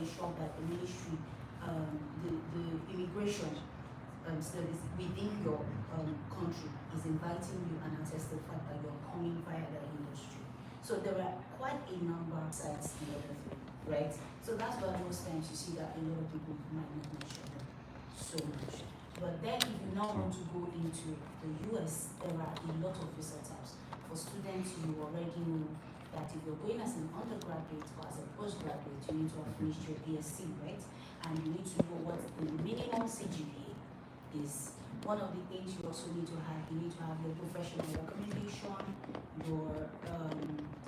ensure that the ministry, the immigration service within your country is inviting you and attest the fact that you're coming via the industry. So there are quite a number of sites in order to, right? So that's why most times you see that a lot of people might not mention them so much. But then if you now want to go into the US, there are a lot of visa types. For students, you already know that if you're going as an undergraduate or as a postgraduate, you need to have finished your BSc, right? And you need to know what the minimum CGPA is. One of the things you also need to have your professional recommendation, your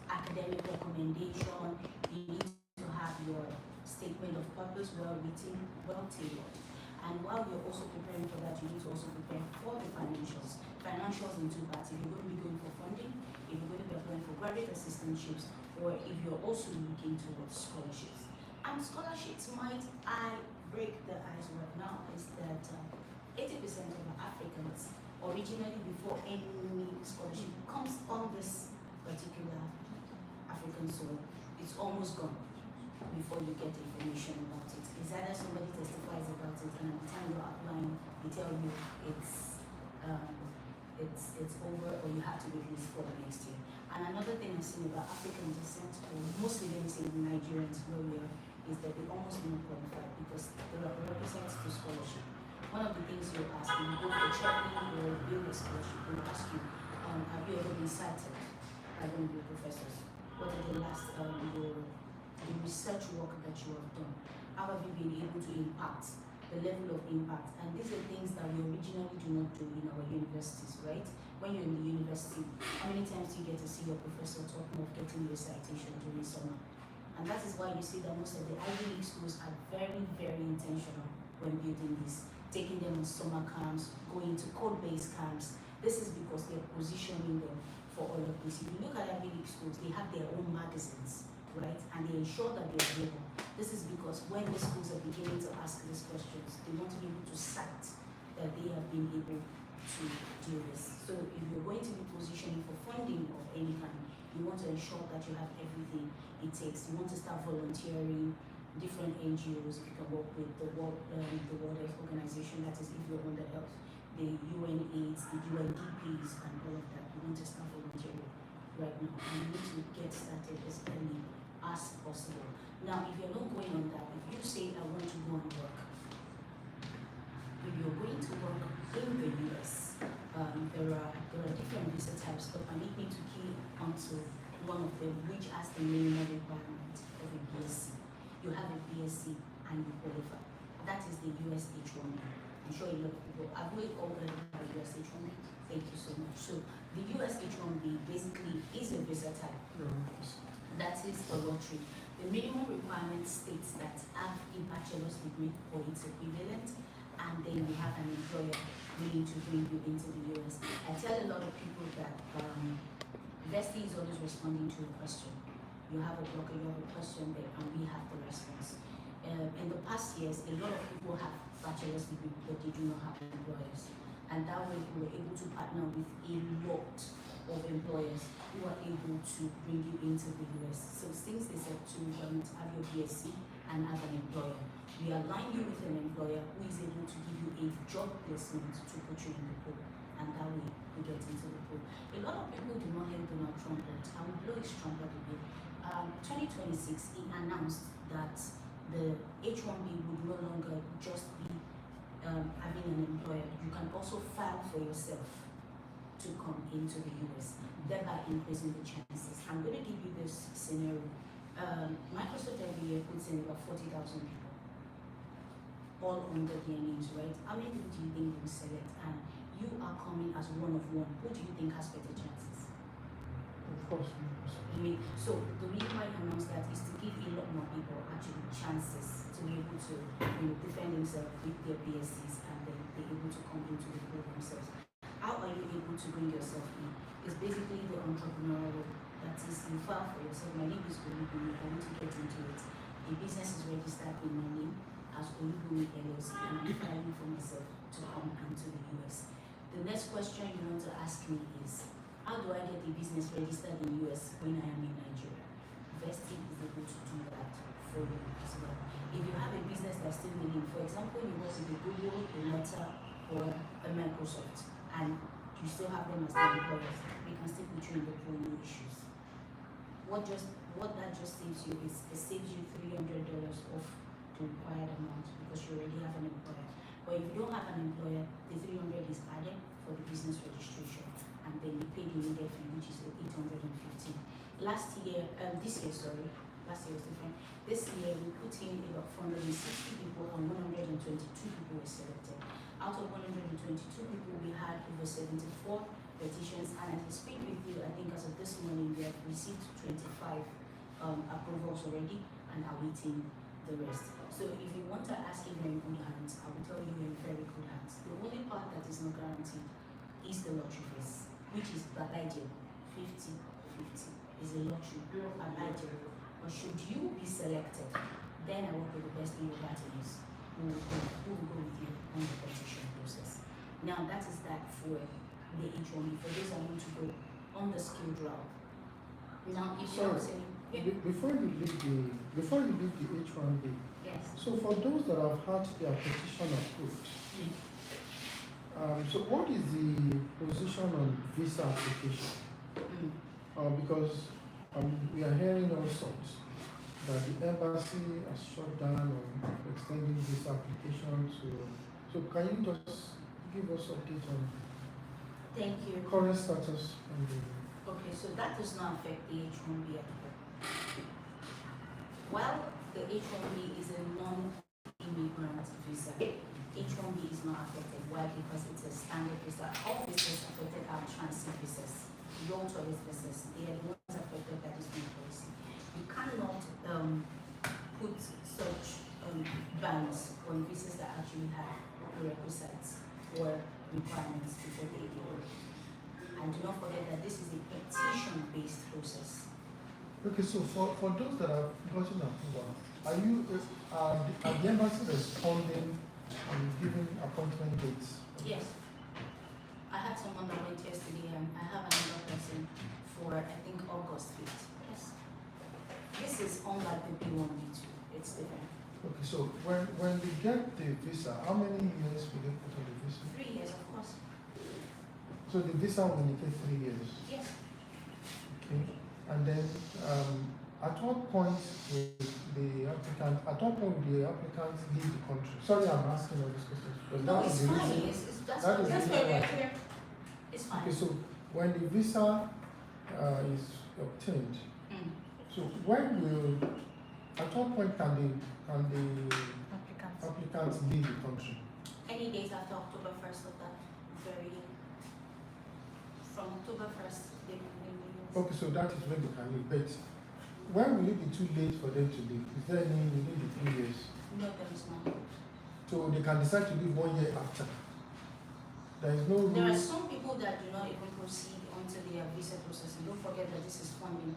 academic recommendation, you need to have your statement of purpose well written, well tailored. And while you're also preparing for that, you need to also prepare for the financials. Financials in two parts. If you're going to be going for funding, if you're going to be applying for graduate assistantships, or if you're also looking towards scholarships. And scholarships I break the ice right now, is that 80% of Africans, originally before any scholarship comes on this particular African soil, it's almost gone before you get information about it. It's either somebody testifies about it, and at the time you're applying, they tell you it's over, or you have to wait this for the next year. And another thing I've seen about African descent, or mostly let me say Nigerians where we are, is that they almost don't qualify because there are representatives to scholarship. One of the things you'll ask when you go for traveling or build a scholarship, they'll ask you, have you ever been cited by one of your professors? What are the last the research work that you have done? How have you been able to impact, the level of impact? And these are things that we originally do not do in our universities, right? When you're in the university, how many times do you get to see your professor talking of getting you a citation during summer? And that is why you see that most of the Ivy League schools are very, very intentional when building this, taking them on summer camps, going to code-based camps. This is because they're positioning them for all of this. If you look at Ivy League schools, they have their own magazines, right? And they ensure that they're available. This is because when the schools are beginning to ask these questions, they want to be able to cite that they have been able to do this. So if you're going to be positioning for funding of any kind, you want to ensure that you have everything it takes. You want to start volunteering, different NGOs, if you can work with the World Health Organization, that is if you're on the health, the UNAIDS, the UNDPs, and all of that. You want to start volunteering right now, and you need to get started as early as possible. Now, if you're not going on that, if you say, I want to go and work, if you're going to work in the US, there are different visa types, but permit me to key onto one of them, which has the minimum requirement of a BSc. You have a BSc and you qualify. That is the US H1B. I'm sure a lot of people have already had a US H1B. Thank you so much. So the US H1B basically is a visa type. That is a lottery. The minimum requirement states that have a bachelor's degree or its equivalent, and then you have an employer willing to bring you into the US. I tell a lot of people that Vesti is always responding to a question. You have a blocker, you have a question there, and we have the response. In the past years, a lot of people have bachelor's degree, but they do not have employers. And that way, we were able to partner with a lot of employers who are able to bring you into the US. So since they said to have your BSc and have an employer, we align you with an employer who is able to give you a job placement to put you in the pool. And that way, we get into the pool. A lot of people do not hear Donald Trump, but I will blow his trumpet a bit. 2026, he announced that the H1B would no longer just be having an employer. You can also file for yourself to come into the US, thereby increasing the chances. I'm going to give you this scenario. Microsoft every year puts in about 40,000 people, all under their names, right? How many people do you think will select? And you are coming as one of one. Who do you think has better chances? Of course. So the reason why I announced that is to give a lot more people actually chances to be able to defend themselves with their BSCs, and then be able to come into the pool themselves. How are you able to bring yourself in? It's basically the entrepreneurial, that is, you file for yourself. My name is Olubumi, I want to get into it. The business is registered in my name as Olubumi LLC, and I'm filing for myself to come into the US. The next question you want to ask me is, how do I get the business registered in the US when I am in Nigeria? Vesti is able to do that for you as well. If are still willing. For example, you work with a Google, a Meta, or a Microsoft, and you still have them as their employers, we can still put you in the pool, no issues. What that just saves you is it saves you $300 off the required amount because you already have an employer. But if you don't have an employer, the 300 is added for the business registration, and then you pay the needed fee, which is 850. Last year was different. This year we put in about 460 people and 122 people were selected. Out of 122 people, we had over 74 petitions, and as I speak with you, I think as of this morning, we have received 25 approvals already and are waiting the rest. So if you want to ask if you're in good hands, I will tell you you're in very good hands. The only part that is not guaranteed is the lottery fees, which is Baladio 50-50 is a lottery, Baladio. But should you be selected, then I work with the best in your database who will go with you on the petition process. Now that is that for the H1B. For those I want to go on the skilled route. Now if you're saying before you leave the H1B, yes. So for those that have had their petition approved, so what is the position on visa application? Because we are hearing all sorts that the embassy has shut down on extending visa application to. So can you just give us update on Thank you. current status on the? Okay, so that does not affect the H1B at all. Well, the H1B is a non-immigrant visa. H1B is not affected. Why? Because it's a standard visa. All visas affected are transit visas. Long tourist visas. They are the ones affected by this new policy. You cannot put such bans on visas that actually have prerequisites or requirements before they go. And do not forget that this is a petition-based process. Okay, so for those that have gotten approval, are the embassy responding and giving appointment dates? Yes. I had someone that went yesterday, and I have another person for I think August 5th. Yes. This is unlike the B1, B2. It's different. Okay, so when they get the visa, how many years will they put on the visa? 3 years, of course. So the visa will indicate 3 years. Yes. Okay. And then at what point will the applicant leave the country? Sorry, I'm asking all these questions. No, it's fine. That's why we're here. It's fine. Okay, so when the visa is obtained, so at what point can the applicants leave the country? Any days after October 1st of that very year. From October 1st, they can leave. Okay, so that is when they can leave. But when will it be too late for them to leave? Is there any within the 3 years? No, there is not. So they can decide to leave 1 year after. There is no rule. There are some people that do not even proceed until their visa processing. Don't forget that this is funding.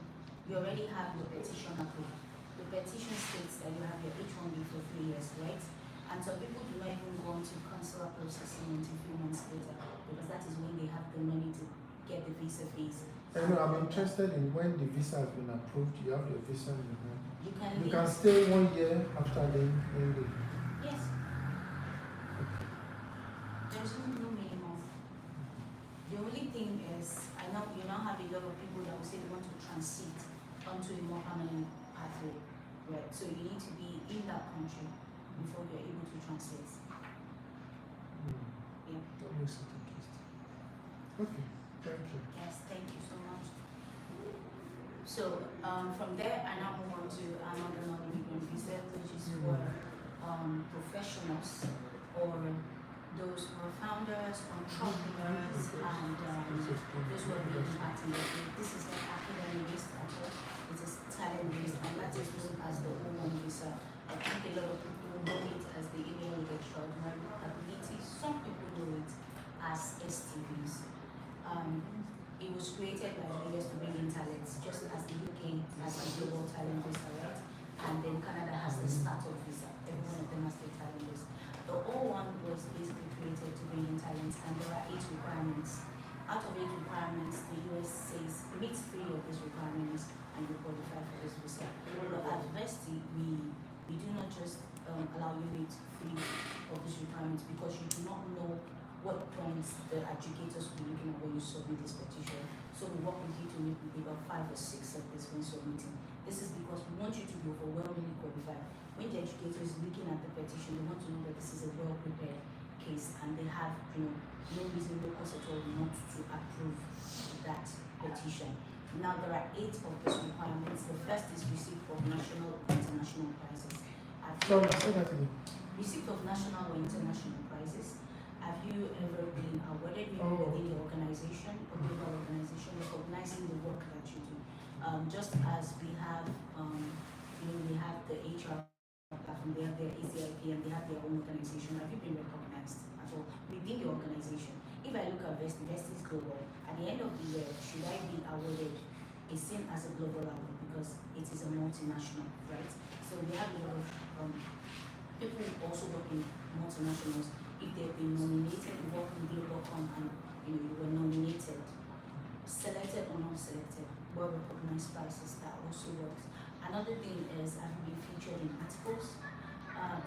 You already have your petition approved. The petition states that you have your H1B for 3 years, right? And so people do not even go on to consular processing until 3 months later, because that is when they have the money to get the visa fees. I know, I'm interested in when the visa has been approved, you have your visa in your hand. You can stay 1 year after then leave. Yes. There's no minimum. The only thing is, I know you now have a lot of people that will say they want to transit onto a more permanent pathway, right? So you need to be in that country before you're able to transit. Yeah. That makes it interesting. Okay, thank you. Yes, thank you so much. So from there, I now move on to another non-immigrant visa, which is for professionals or those who are founders, entrepreneurs, and those who are being impacted. This is not academic-based at all. It is talent-based, and that is known as the O1 visa. I think a lot of people know it as the alien with extraordinary ability. Some people know it as STVs. It was created by the US to bring in talents, just as the UK has a global talent visa, right? And then Canada has the startup visa. Every one of them has the talent visa. The O1 was basically created to bring in talents, and there are 8 requirements. Out of 8 requirements, the US says meet 3 of these requirements and you qualify for this visa. But at Vesti, we do not just allow you meet fully of these requirements because you do not know what points the adjudicators will be looking at when you submit this petition. So we work with you to meet with about 5 or 6 of this when submitting. This is because we want you to be overwhelmingly qualified. When the adjudicator is looking at the petition, they want to know that this is a well-prepared case and they have, no reason, no cause at all not to approve that petition. Now there are 8 of these requirements. The first is receipt of national or international prizes. Sorry, say that again. Receipt of national or international prizes. Have you ever been awarded within your organization or global organization recognizing the work that you do? Just as we have, we have the HR platform, they have their ACIP and they have their own organization. Have you been recognized at all within your organization? If I look at Vesti is global. At the end of the year, should I be awarded is seen as a global award because it is a multinational, right? So we have a lot of people who also work in multinationals. If they've been nominated, you work in Global.com and you were nominated, selected or not selected, well recognized prices, that also works. Another thing is have you been featured in articles?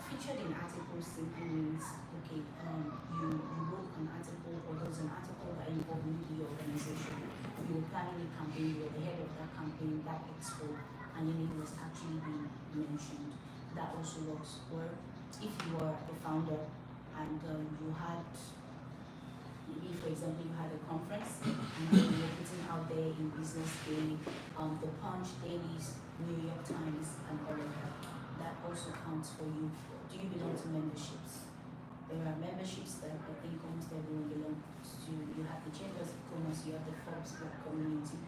Featured in articles simply means okay, you wrote an article or there was an article that involved the organization. You were planning a campaign, you were the head of that campaign, that expo, and your name was actually being mentioned. That also works. Or if you were the founder and you had, maybe for example, you had a conference and you were putting out there in Business Day, the Punch, Dailies, New York Times, and all of that. That also counts for you. Do you belong to memberships? There are memberships that I think almost everyone belongs to. You have the Chambers of Commerce, you have the Forbes Black Community,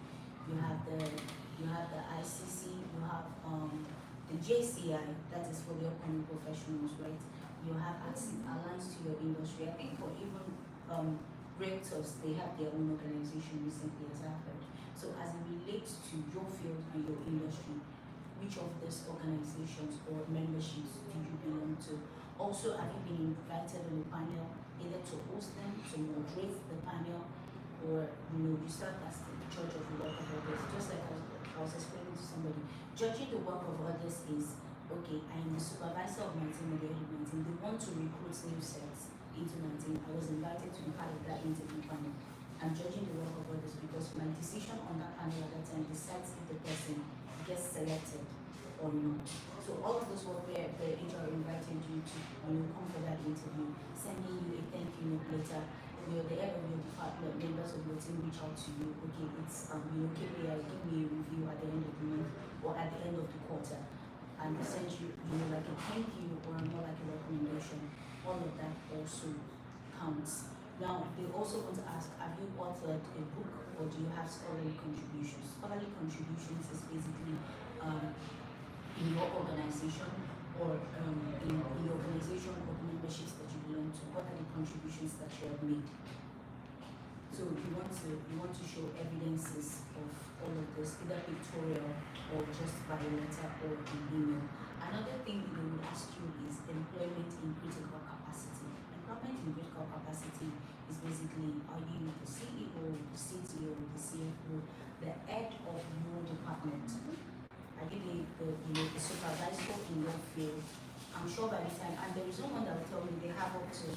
you have the ICC, you have the JCI, that is for the upcoming professionals, right? You have alliance to your industry. I think for even realtors, they have their own organization recently, as I've heard. So as it relates to your field and your industry, which of these organizations or memberships do you belong to? Also, have you been invited on a panel, either to host them, to moderate the panel, or you serve as the judge of the work of others? Just like I was explaining to somebody, judging the work of others is okay. I am the supervisor of my team at the end of my team. They want to recruit new sets into my team. I was invited to be part of that interview panel. I'm judging the work of others because my decision on that panel at that time decides if the person gets selected or not. So all of those work where the HR invited you to come for that interview, sending you a thank you note later, the head of your department, members of your team reach out to you, okay, it's KPI, give me a review at the end of the month or at the end of the quarter, and they send you, like a thank you or more like a recommendation. All of that also counts. Now, they also want to ask, have you authored a book or do you have scholarly contributions? Scholarly contributions is basically in your organization or in the organization or memberships that you belong to. What are the contributions that you have made? So you want to show evidences of all of this, either pictorial or just by letter or in email. Another thing they will ask you is employment in critical capacity. Employment in critical capacity is basically, are you the CEO, the CTO, the CFO, the head of your department? Are you the supervisor in your field? I'm sure by the time, and there is no one that will tell me they have up to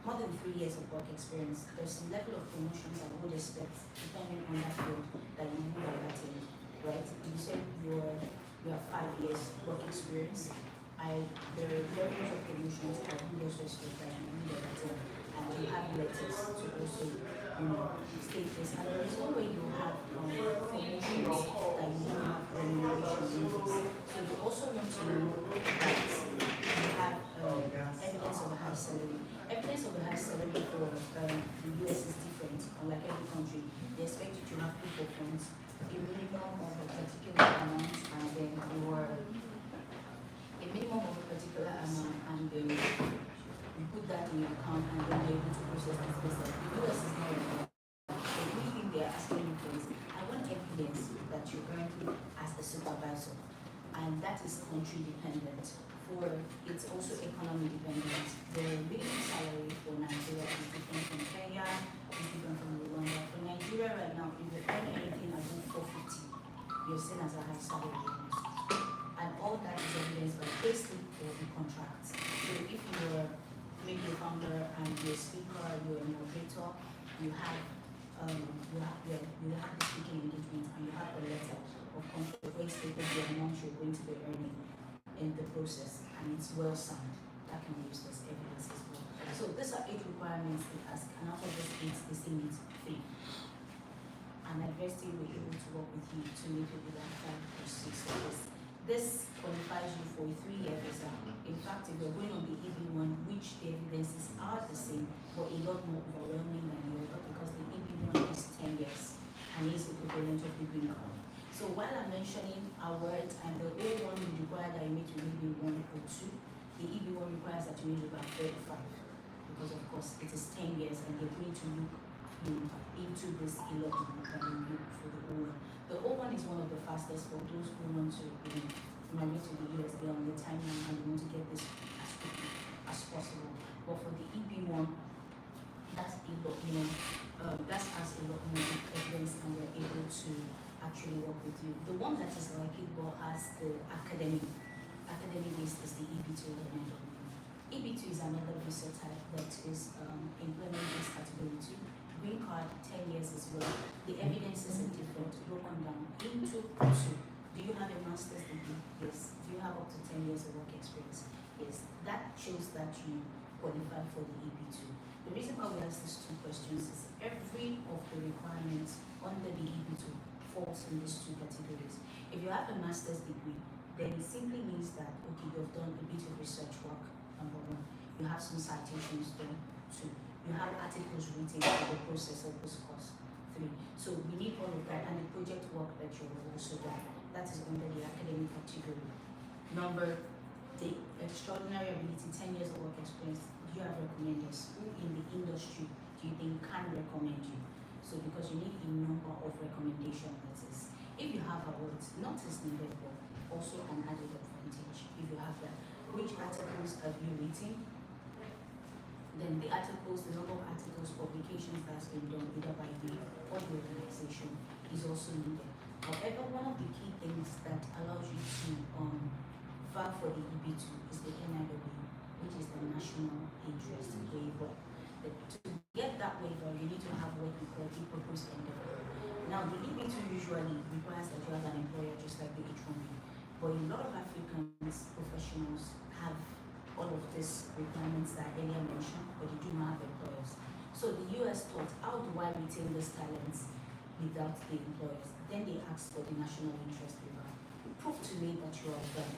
more than 3 years of work experience. There's some level of promotions I would expect depending on that field that you move at that age, right? You said you have 5 years work experience. There are levels of promotions I would also expect that you move at that age, and you have letters to also state this. And there is no way you have promotions that you don't have remuneration in. So you also want to know that you have evidence of a high salary. Evidence of a high salary for the US is different, unlike every country. They expect you to have proof of funds, a minimum of a particular amount, and then you put that in your account, and then you're able to process this business. The US is not like that. The only thing they are asking you for is, I want evidence that you're currently as a supervisor, and that is country dependent. It's also economy dependent. The minimum salary for Nigeria is different from Kenya, is different from Rwanda. For Nigeria right now, if you earn anything above 450, you're seen as a high salary. And all that is evidenced by payslip or income contracts. So if you're maybe a founder and you're a speaker, you're a moderator, you have the speaking engagement and you have a letter of contract where stated the amount you're going to be earning in the process and it's well signed. That can be used as evidence as well. So these are 8 requirements they ask, and out of these 8 they say need 3. And at Vesti we're able to work with you to make it with like 5 or 6 of this. This qualifies you for a 3-year visa. In fact, if you're going on the EB1, which the evidences are the same, but a lot more overwhelming than the other, because the EB1 is 10 years and is equivalent of the green card. So while I'm mentioning our words, and the A1 will require that you meet with EB1 or 2, the EB1 requires that you meet about 35, because of course it is 10 years and they're going to look into this a lot more than you look for the O1. The O1 is one of the fastest for those who want to migrate to the US. They're on the timeline and they want to get this as quickly as possible. But for the EB1, that's a lot more. That has a lot more evidence, and we're able to actually work with you. The one that is like it but has the academic base is the EB2 element of it. EB2 is another visa type that is employment based category 2. Green card, 10 years as well. The evidences are different, broken down into 2. Do you have a master's degree? Yes. Do you have up to 10 years of work experience? Yes. That shows that you qualify for the EB2. The reason why we ask these 2 questions is every of the requirements under the EB2 falls in these 2 categories. If you have a master's degree, then it simply means that, okay, you've done a bit of research work, number 1. You have some citations done, 2. You have articles written for the process of this course, 3. So we need all of that, and the project work that you've also done. That is under the academic category. Number, the extraordinary ability, 10 years of work experience. Do you have recommenders? Who in the industry do you think can recommend you? So because you need a number of recommendation letters. If you have awards, not as needed, but also an added advantage if you have that. Which articles have you written? Then the articles, the number of articles, publications that's been done either by you or the organization is also needed. However, one of the key things that allows you to file for the EB2 is the NIW, which is the National Interest Waiver. To get that waiver, you need to have what we call the proposed endeavor. Now, the EB2 usually requires that you have an employer just like the H1B, but a lot of Africans professionals have all of these requirements that I earlier mentioned, but they do not have employers. So the US thought, how do I retain these talents without the employers? Then they asked for the national interest waiver. Prove to me that you are done,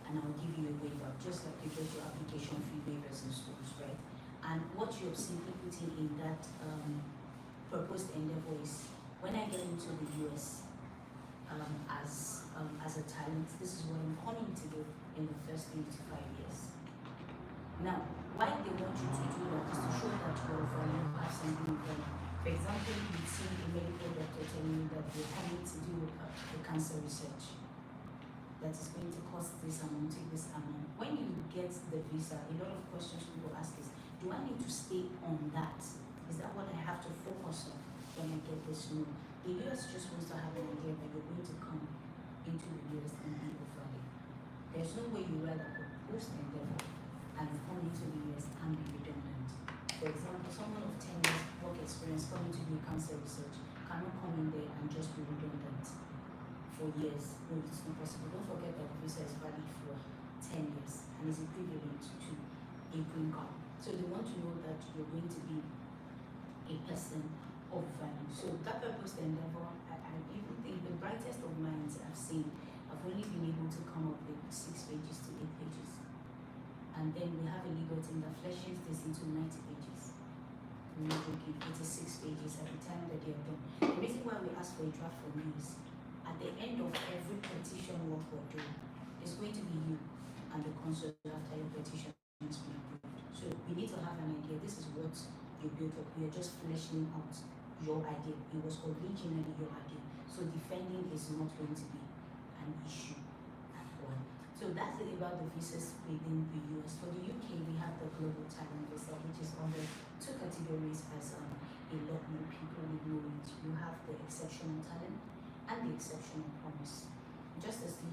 and I'll give you a waiver, just like you get your application fee waivers in schools, right? And what you're simply putting in that proposed endeavor is, when I get into the US as a talent, this is what I'm coming to do in the first 3 to 5 years. Now, why they want you to do that is to show that you're value, have something in value. For example, you see a medical doctor telling you that you're having to do a cancer research that is going to cost this amount, take this amount. When you get the visa, a lot of questions people ask is, do I need to stay on that? Is that what I have to focus on when I get this? No. The US just wants to have an idea that you're going to come into the US and be of value. There's no way you rather post endeavor and come into the US and be redundant. For example, someone of 10 years work experience coming to do cancer research cannot come in there and just be redundant for years. No, it's not possible. Don't forget that the visa is valid for 10 years and is equivalent to a green card. So they want to know that you're going to be a person of value. So that purpose endeavor, I even think the brightest of minds I've seen, I've only been able to come up with 6 pages to 8 pages. And then we have a legal team that fleshes this into 90 pages. I'm not joking, 86 pages at the time that they are done. The reason why we ask for a draft from you is, at the end of every petition work we're doing, it's going to be you and the consul after your petition has been approved. So we need to have an idea. This is what you built up. We are just fleshing out your idea. It was originally your idea. So defending is not going to be an issue at all. So that's it about the visas within the US. For the UK, we have the global talent visa, which is under 2 categories as a lot more people would know it. You have the exceptional talent and the exceptional promise. Just as the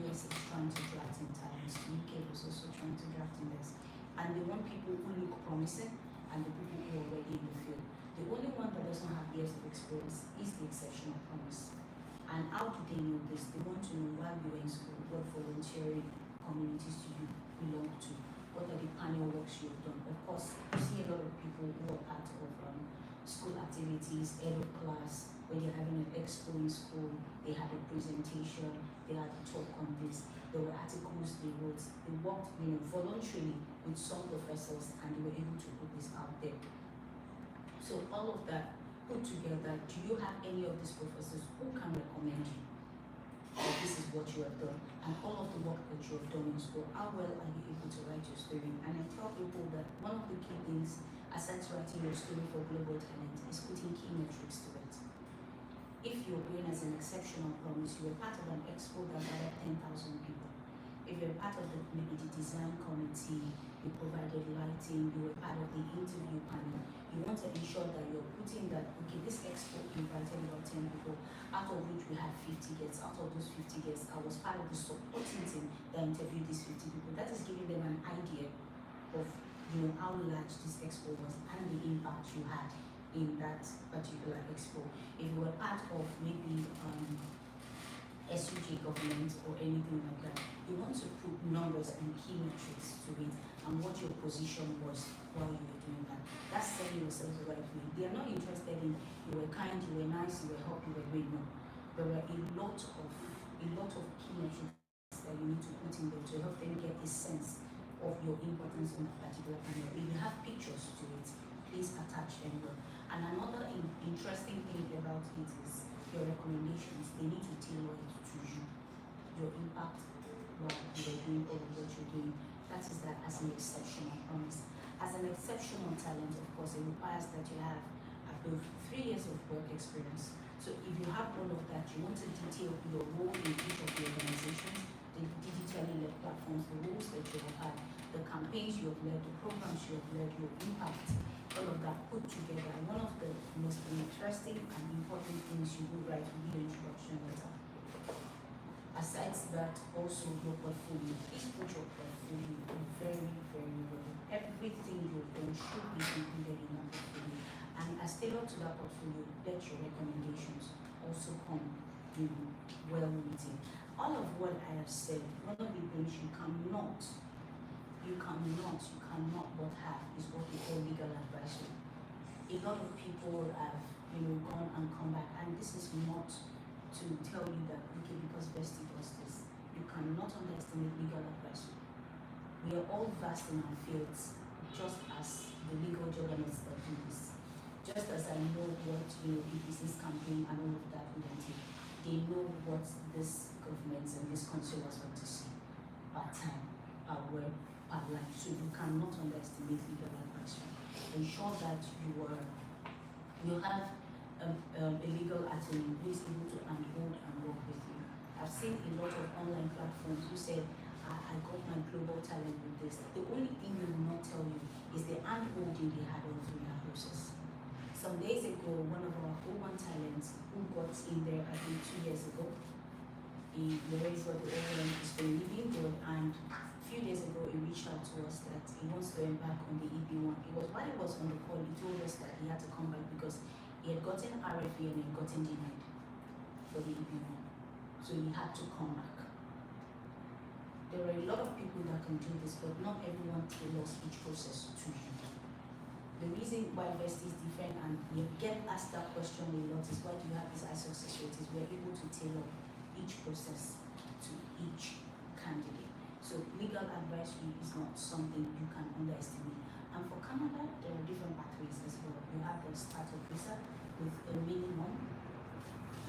US is trying to draw in talents, the UK was desk. And they want people who look promising and the people who are already in the field. The only one that doesn't have years of experience is the exceptional promise. And how do they know this? They want to know while you were in school, what volunteering communities do you belong to? What are the panel works you've done? Of course, you see a lot of people who are part of school activities, end of class, when you're having an expo in school, they had a presentation, they had a talk on this, there were articles they wrote, they worked voluntarily with some professors and they were able to put this out there. So all of that put together, do you have any of these professors who can recommend you that this is what you have done? And all of the work that you have done in school, how well are you able to write your story? And I tell people that one of the key things, aside writing your story for global talent, is putting key metrics to it. If you're going as an exceptional promise, you were part of an expo that gathered 10,000 people. If you're part of maybe the design committee, you provided lighting, you were part of the interview panel, you want to ensure that you're putting that, okay, this expo invited about 10 people, out of which we had 50 guests. Out of those 50 guests, I was part of the supporting team that interviewed these 50 people. That is giving them an idea of how large this expo was and the impact you had in that particular expo. If you were part of maybe SUG government or anything like that, you want to put numbers and key metrics to it and what your position was while you were doing that. That's selling yourself the right way. They are not interested in you were kind, you were nice, you were helpful, you were great. No. There were a lot of key metrics that you need to put in there to help them get a sense of your importance in a particular panel. If you have pictures to it, please attach them well. And another interesting thing about it is your recommendations. They need to tailor it to you, your impact, what you are doing or what you're doing. That is that as an exceptional promise. As an exceptional talent, of course, it requires that you have above 3 years of work experience. So if you have all of that, you want to detail your role in each of the organizations, the digitally led platforms, the roles that you have had, the campaigns you have led, the programs you have led, your impact, all of that put together. And one of the most interesting and important things you will write will be the introduction letter. Aside that, also your portfolio. Please put your portfolio very, very well. Everything you've done should be included in that portfolio. And as tailored to that portfolio, let your recommendations also come well written. All of what I have said, one of the things you cannot but have is what we call legal advisory. A lot of people have gone and come back, and this is not to tell you that okay, because Vesti does this, you cannot underestimate legal advisory. We are all vast in our fields, just as the legal journalists that do this. Just as I know what the business campaign and all of that would entail, they know what this governments and these consumers want to see part time, per web, per line. So you cannot underestimate legal advisory. Ensure that you have a legal attorney who is able to handhold and work with you. I've seen a lot of online platforms who said, I got my global talent with this. The only thing they will not tell you is the handholding they had all through that process. Some days ago, one of our O1 talents who got in there, I think 2 years ago, he already got the O1, he's been living good, and a few days ago he reached out to us that he wants to embark on the EP1. While he was on the call, he told us that he had to come back because he had gotten RFE and he had gotten denied for the EP1. So he had to come back. There are a lot of people that can do this, but not everyone tailors each process to you. The reason why Vesti is different, and we get asked that question a lot, is why do you have this high success rate? Is we're able to tailor each process to each candidate. So legal advisory is not something you can underestimate. And for Canada, there are different pathways as well. You have the startup visa with a minimum.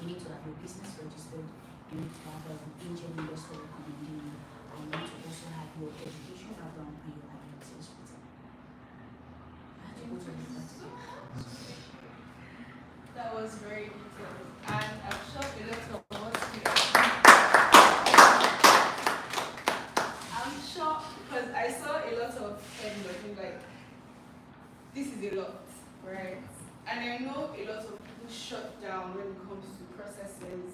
You need to have your business registered. You need to have an angel investor recommending you. And you need to also have your education background and your IELTS written. That was very detailed, and I'm sure a lot of us I'm sure because I saw a lot of head nodding like this is a lot, right? And I know a lot of people shut down when it comes to processes.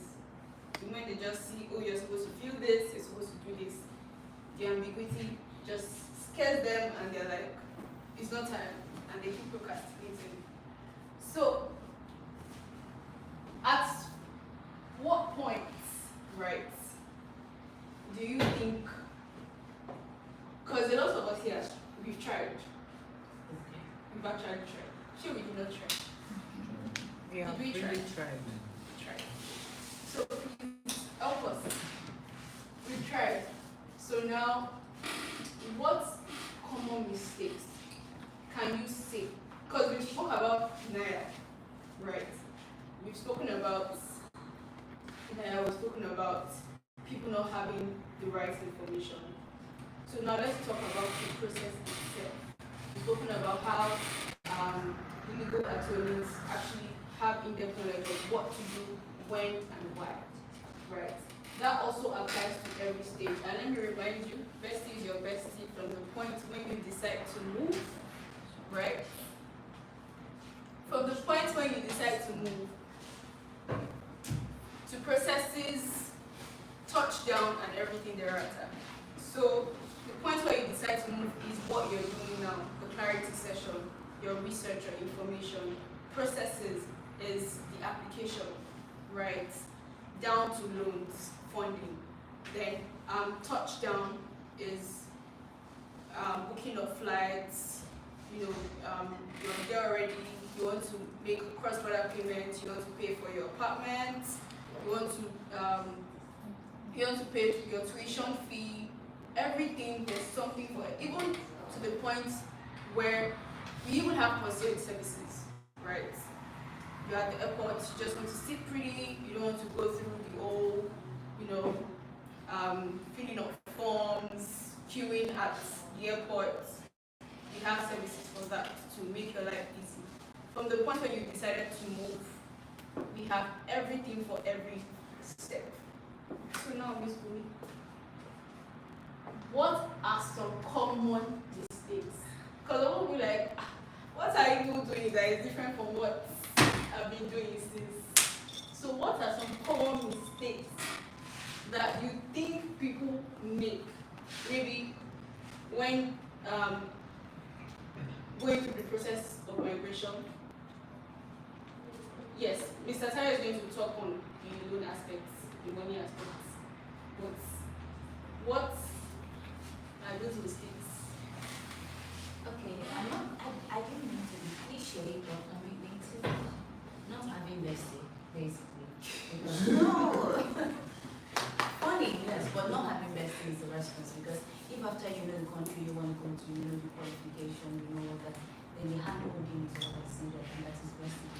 When they just see, oh, you're supposed to feel this, you're supposed to do this, the ambiguity just scares them and they're like, it's not time, and they keep procrastinating. So, at what point, right, do you think, because a lot of us here, we've tried. Okay. We've actually tried. Sure, we did not try. We have Did we really try? tried. Tried. So please help us. We've tried. So now, what common mistakes can you say? Because we spoke about denial, right? We've spoken about denial, we've spoken about people not having the right information. So now let's talk about the process itself. We've spoken about how the legal attorneys actually have in-depth knowledge of what to do, when, and why, right? That also applies to every stage. And let me remind you, bestie is your bestie from the point when you decide to move, right? From the point when you decide to move, to processes, touchdown, and everything thereafter. So the point where you decide to move is what you're doing now, the clarity session, your research, your information. Processes is the application, right? Down to loans, funding. Then touchdown is booking of flights, you're there already, you want to make a cross-border payment, you want to pay for your apartment, you want to pay your tuition fee, everything, there's something for it. Even to the point where we even have concierge services, right? You're at the airport, you just want to sit pretty, you don't want to go through the whole, filling up forms, queuing at the airport. We have services for that to make your life easy. From the point when you decided to move, we have everything for every step. So now, Miss Bumi, what are some common mistakes? Because I will be like, what are you doing that is different from what I've been doing since? So what are some common mistakes that you think people make, maybe when going through the process of migration? Yes, Mr. Tayo is going to talk on the loan aspects, the money aspects. But what are those mistakes? Okay, I didn't mean to be cliche, but I mean, not having Vesti, basically. No! Funny, yes, but not having Vesti is the response, because if after you know the country, you want to go to the qualification, all that, then the hand holding is what I see that, and that is Vesti.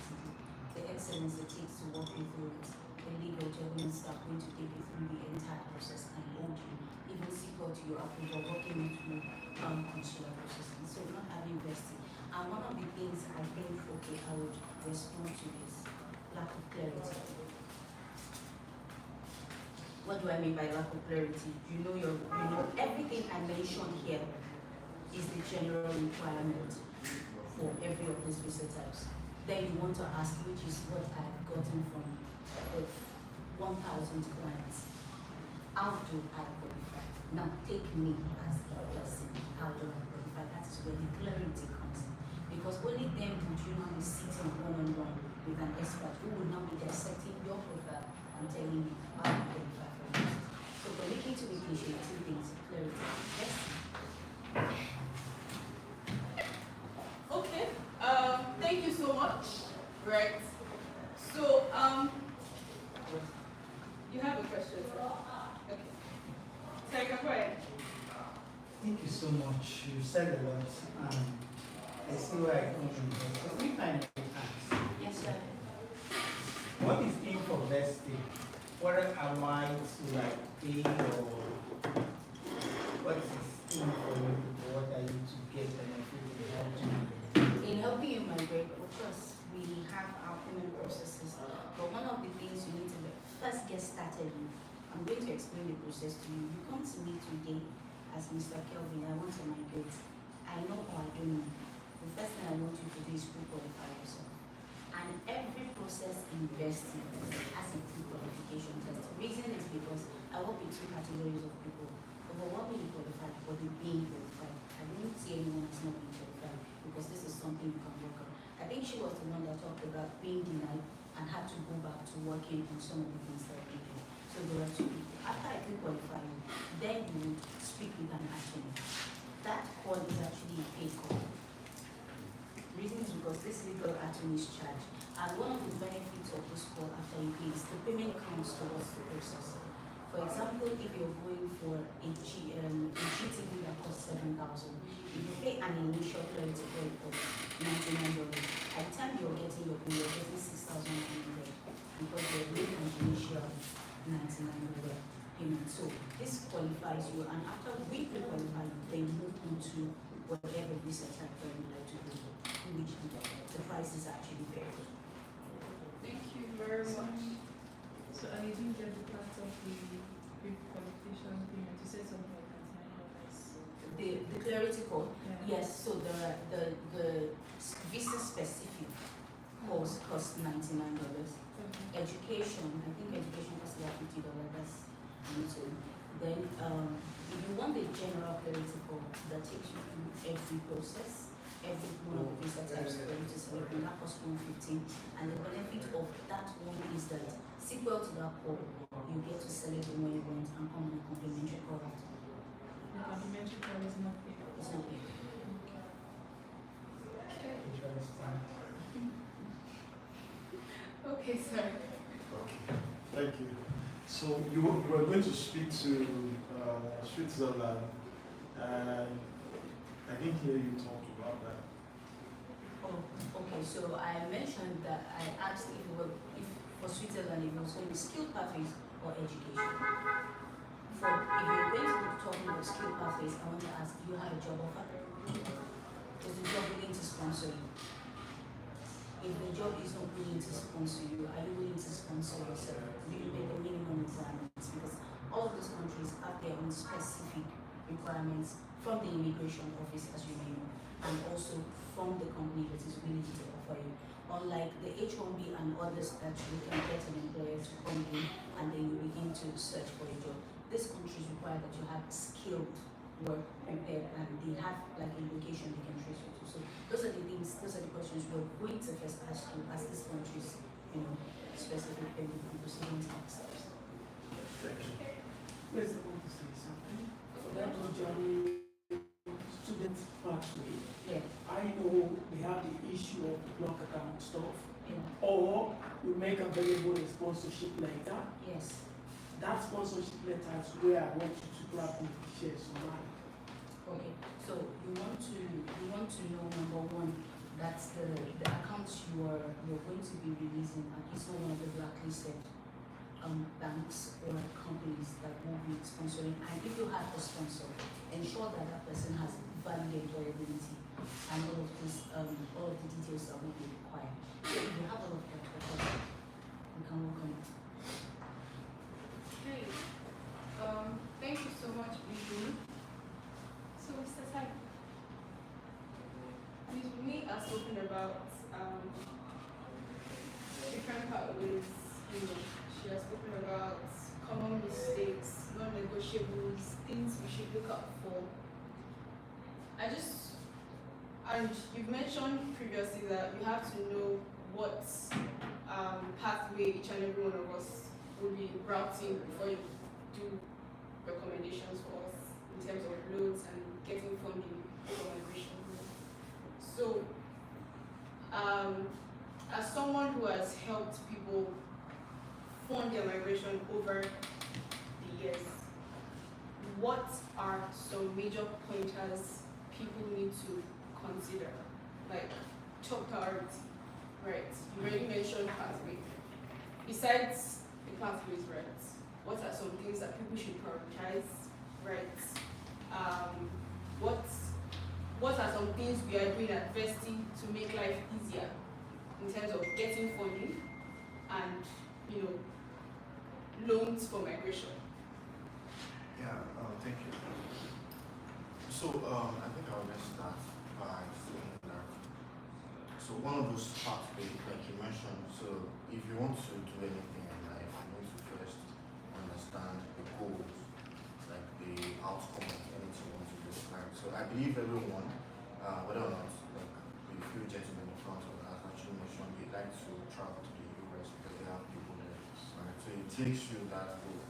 The excellence it takes to walk you through it. The legal government staff going to take you through the entire process and hold you, even secure to your approval, walking you through consular processing. So not having Vesti. And one of the things I think, okay, I would respond to is lack of clarity. What do I mean by lack of clarity? You know everything I mentioned here is the general requirement for every of these visa types. Then you want to ask, which is what I've gotten from the 1,000 clients. How do I qualify? Now take me as a person. How do I qualify? That is where the clarity comes in. Because only then would you not be sitting one-on-one with an expert who will now be dissecting your profile and telling you how to qualify for this. So for making to be cliche, two things, clarity. Yes. Okay. Thank you so much. Right. So you have a question, sir? Okay. So you can go ahead. Thank you so much. You said a lot. I see where I come from. So we kind of ask, Yes, sir. what is in for vesting? What am I to pay, or what is in for you? What are you to get benefit from? In helping you migrate, of course, we have our payment processes. But one of the things you need to first get started with, I'm going to explain the process to you. You come to me today as Mr. Kelvin, I want to migrate. I know or I don't know. The first thing I want you to do is pre-qualify yourself. And every process investing has a pre-qualification test. The reason is because I work with two categories of people. Overwhelmingly qualified, but the being qualified. I not being qualified because this is something you can work on. I think she was the one that talked about being denied and had to go back to working on some of the things that we do. So there are two people. After I can qualify you, then you would speak with an attorney. That call is actually a paid call. Reason is because this legal attorney is charged. And one of the benefits of this call after you pay is the payment counts towards the process. For example, if you're going for a GTV that costs 7,000, if you pay an initial credit credit of $99, at the time you're getting your pay, you're getting 6,900 because you're doing an initial $99 payment. So this qualifies you, and after we qualify you, they move into whatever visa type that you like to do, which the price is actually very good. Thank you very much. So I didn't get the part of the pre-qualification payment. You said something like that. The clarity code, Yeah. yes, so the visa specific cost $99. Okay. Education, I think education costs like $50, that's little. Then if you want the general clarity code that takes you through every process, every one of the visa types for you to select, that costs $115. And the benefit of that one is that sequel to that call, you get to select the one you want and come on a complimentary call after. The complimentary call is not paid. It's not paid. Okay, sir. Okay, thank you. So you were going to speak to Switzerland, and I didn't hear you talk about that. Oh, okay. So I mentioned that I asked if for Switzerland, if it was going to be skill pathways or education. If you're going to be talking about skill pathways, I want to ask, do you have a job offer? Is the job willing to sponsor you? If the job is not willing to sponsor you, are you willing to sponsor yourself? Do you meet the minimum requirements? Because all of those countries have their own specific requirements from the immigration office, as you may know, and also from the company that is willing to offer you. Unlike the H-1B and others that you can get an employer to come in and then you begin to search for a job. These countries require that you have skilled work prepared and they have like a location they can trace you to. So those are the things, those are the questions we're going to first ask you as these countries, specific pending and proceedings themselves. Thank you. Yes, I want to say something. For that journey, student pathway, Yeah, I know they have the issue of the block account stuff, yeah, or you make available a sponsorship letter. yes. That sponsorship letter is where I want you to probably share some light. Okay, so you want to know, number one, that the accounts you're going to be releasing are it's not one of the blacklisted banks or companies that will be sponsoring. And if you have a sponsor, ensure that that person has valid employability and all of this all of the details that will be required. So if you have all of that, we can work on it. Okay. Thank you so much, Bibu. So, Mr. Sai, Ms. Bumi has spoken about different pathways. She has spoken about common mistakes, non-negotiables, things we should look out for. And you've mentioned previously that you have to know what pathway each and every one of us will be routing before you do recommendations for us in terms of loans and getting funding for migration. So, as someone who has helped people fund their migration over the years, what are some major pointers people need to consider? Like top priority, right? You already mentioned pathway. Besides the pathways, right? What are some things that people should prioritize, right? What are some things we are doing at Vesti to make life easier in terms of getting funding and loans for migration? Yeah, thank you. So I think I'll just start by saying that. So one of those pathways, like you mentioned, so if you want to do anything in life, you need to first understand the goals, like the outcome of anything you want to do. Right? So I believe everyone whether or not like the few gentlemen in front of us actually mentioned they like to travel to the US because they have people there. Right? So it takes you that road.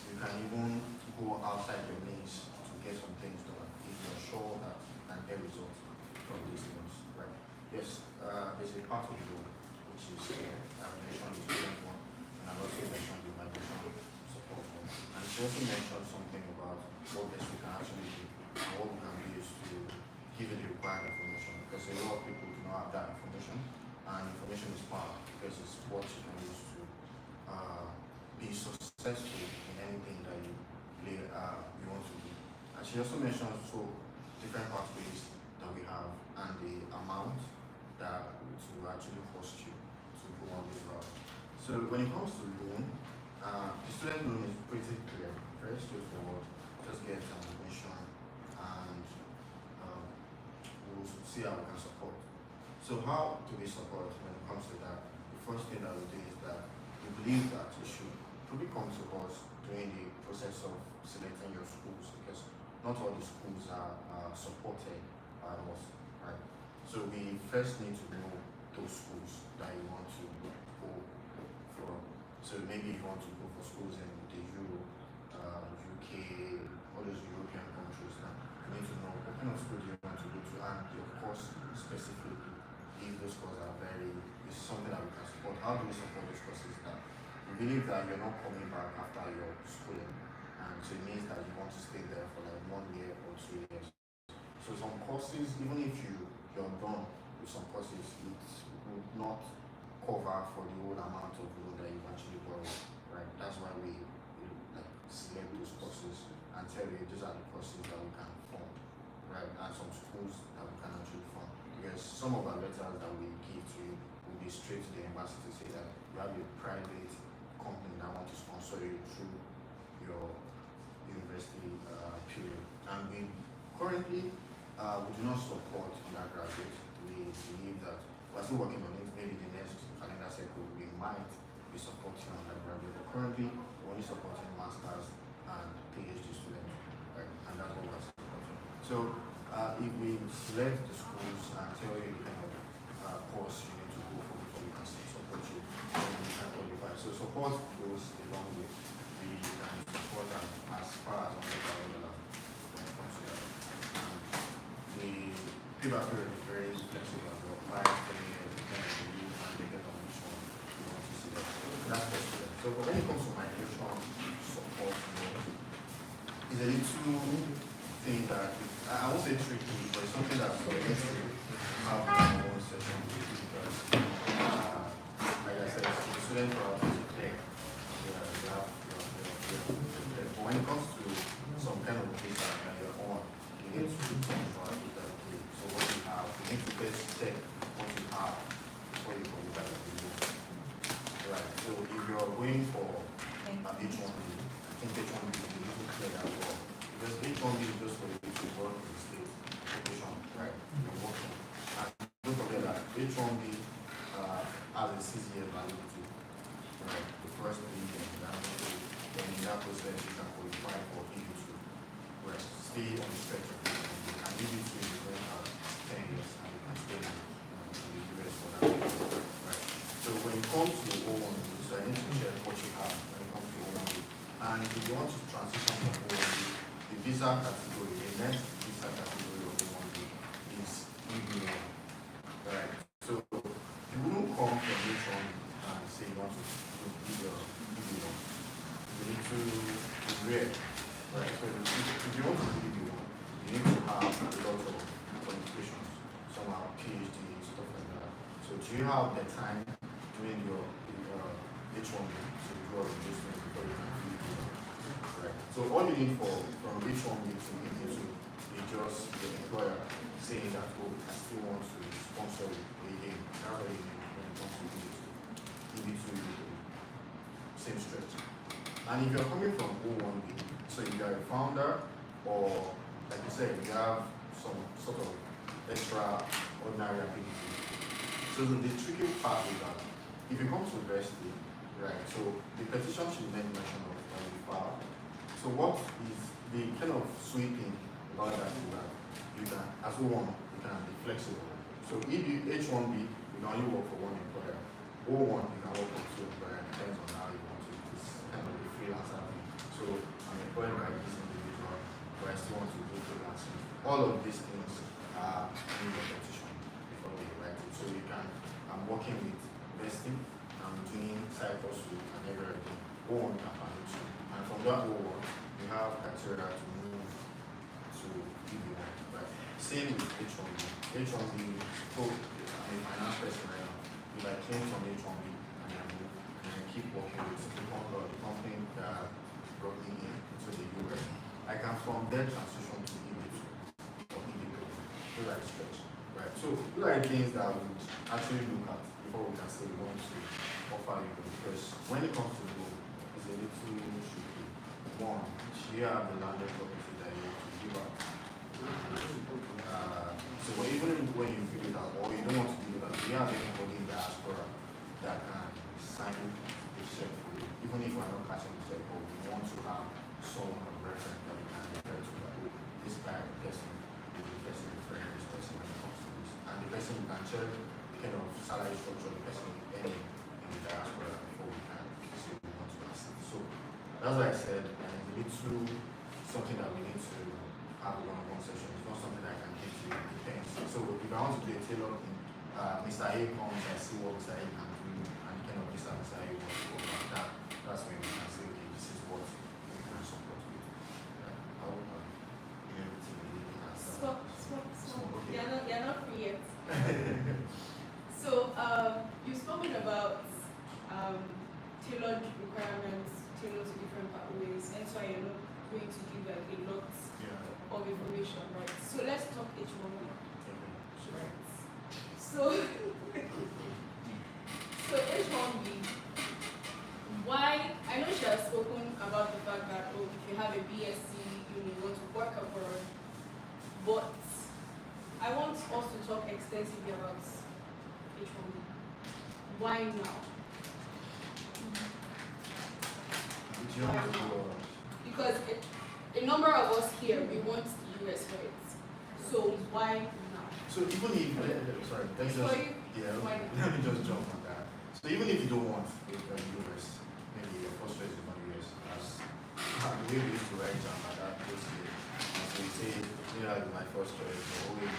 You can even go outside your means to get some things done if you're sure that you can get results from these things. Right? Yes, there's a part of the road which is migration is different one, and I also mentioned the migration support one. And she also mentioned something about what best we can actually do and what we can do is to give you the required information because a lot of people do not have that information, and information is power because it's what you can use to be successful in anything that you want to do. And she also mentioned so different pathways that we have and the amount that to actually cost you to go on this route. So when it comes to loan, the student loan is pretty clear, very straightforward. Just get an admission and we'll see how we can support. So how do we support when it comes to that? The first thing that we do is that we believe that you should probably come to us during the process of selecting your schools because not all the schools are supported by us, right? So we first need to know those schools that you want to go for. So maybe you want to go for schools in the Europe, UK, all those European countries. Now you need to know what kind of school do you want to go to, and of course specifically if those courses are is something that we can support. How do we support those courses? That we believe that you're not coming back after your schooling, and so it means that you want to stay there for like 1 year or 2 years. So some courses, even if you're done with some courses, it would not cover for the whole amount of loan that you've actually borrowed, right? That's why we like select those courses and tell you these are the courses that we can fund, right? And some schools that we can actually fund. Because some of our letters that we give to you will be straight to the embassy to say that you have a private company that want to sponsor you through your university period. And we currently we do not support undergraduates. We believe that we're still working on it. Maybe the next calendar cycle we might be supporting undergraduate. But currently we're only supporting masters and PhD students, right? And that's what we're supporting. So if we select the schools and tell you the kind of course you need to go for before we can support you, then you can qualify. So support goes a long way. We can support them as far as $100,000 when it comes to that. The payback period is very flexible. You apply 10 years, depending on you, and they get on which one you want to see that. That's the student. So when it comes to migration support, it's a little thing that I won't say tricky, but it's something that's going to have one session because, like I said, the student route is clear. But when it comes to some kind of visa that you're on, you need to do some route with that. So what you have, you need to first check what you have before you qualify for the visa. Right. So if you're going for H1B, I think H1B is a little clear as well. Because H1B is just for you to work in the state location, right? You're working. And don't forget that H1B has a 6-year validity, right? The first 3 years, then in that process you can qualify for EU2, where stay on the stretch of H1B, and EU2 is going to have 10 years, and you can stay in the US for that, right? So when it comes to O1B, so I need to check what you have when it comes to O1B. And if you want to transition from O1B, the visa category, the next visa category of O1B is EB1, right? So you wouldn't come from H1 and say you want to do your EB1. You need to be rare, right? So if you want to do EB1, you need to have a lot of qualifications, some are PhD, stuff like that. So do you have the time during your H1B to do all of these things before you can do EB1? Right. So all you need from H1B to EB2 is just the employer saying that, oh, I still want to sponsor you again. That's all you need when it comes to EB2. EB2 is the same stretch. And if you're coming from O1B, so if you're a founder or, like you said, you have some sort of extraordinary ability. So the tricky part is that if you come to Vesti, right, so the petition should make mention of when you file. So what is the kind of sweet thing about that is that you can, as one, you can be flexible. So if you H1B, you can only work for one employer. O1, you can work for two employers. Depends on how you want to. It's kind of a freelancer thing. So I'm employed by this individual, but I still want to do freelancing. All of these things are in the petition before we write it. So you can, I'm working with Vesti, I'm doing side hustle and everything. O1 can handle too. And from that O1, you have criteria to move to EB1, right? Same with H1B. H1B, so I'm a finance person right now. If I came from H1B and I move and I keep working with the company that brought me in into the US, I can from there transition to EB2 or EB3. Those are the stretch, right? So those are the things that we would actually look at before we can say we want to offer you, because when it comes to the goal, it's a little tricky. One, you have the landed property that you want to give out. So even when you give it out, or you don't want to give it out, you have anybody in the diaspora that can sign a check for you. Even if we're not catching the check, but we want to have someone of reference that we can refer to, like this guy, person, the person referring this person when it comes to this. And the person we can check the kind of salary structure the person any in the diaspora before we can say we want to assist. So that's why I said it's a little something that we need to have one-on-one session. It's not something that I can give to you. It depends. So if I want to do a tailor thing, Mr. A comes, I see what Mr. A can do, and kind of this and Mr. A wants to work on that. That's when we can say, okay, this is what we can support with. I hope you able to be Stop. Okay. You're not free yet. So, you've spoken about tailored requirements, tailored to different pathways, and so you're not going to give like a lot of information, right? So let's talk H1B. Right. So, so H1B, why, I know she has spoken about the fact that, oh, if you have a BSc, you want to work abroad, but I want us to talk extensively about H1B. Why now? Because a number of us here, we want the US for it. So why now? So even if, sorry, let's just, let me just jump on that. So even if you don't want the US, maybe your first choice is not US, as the way we used to write down like that, basically, so you say, my first choice, or always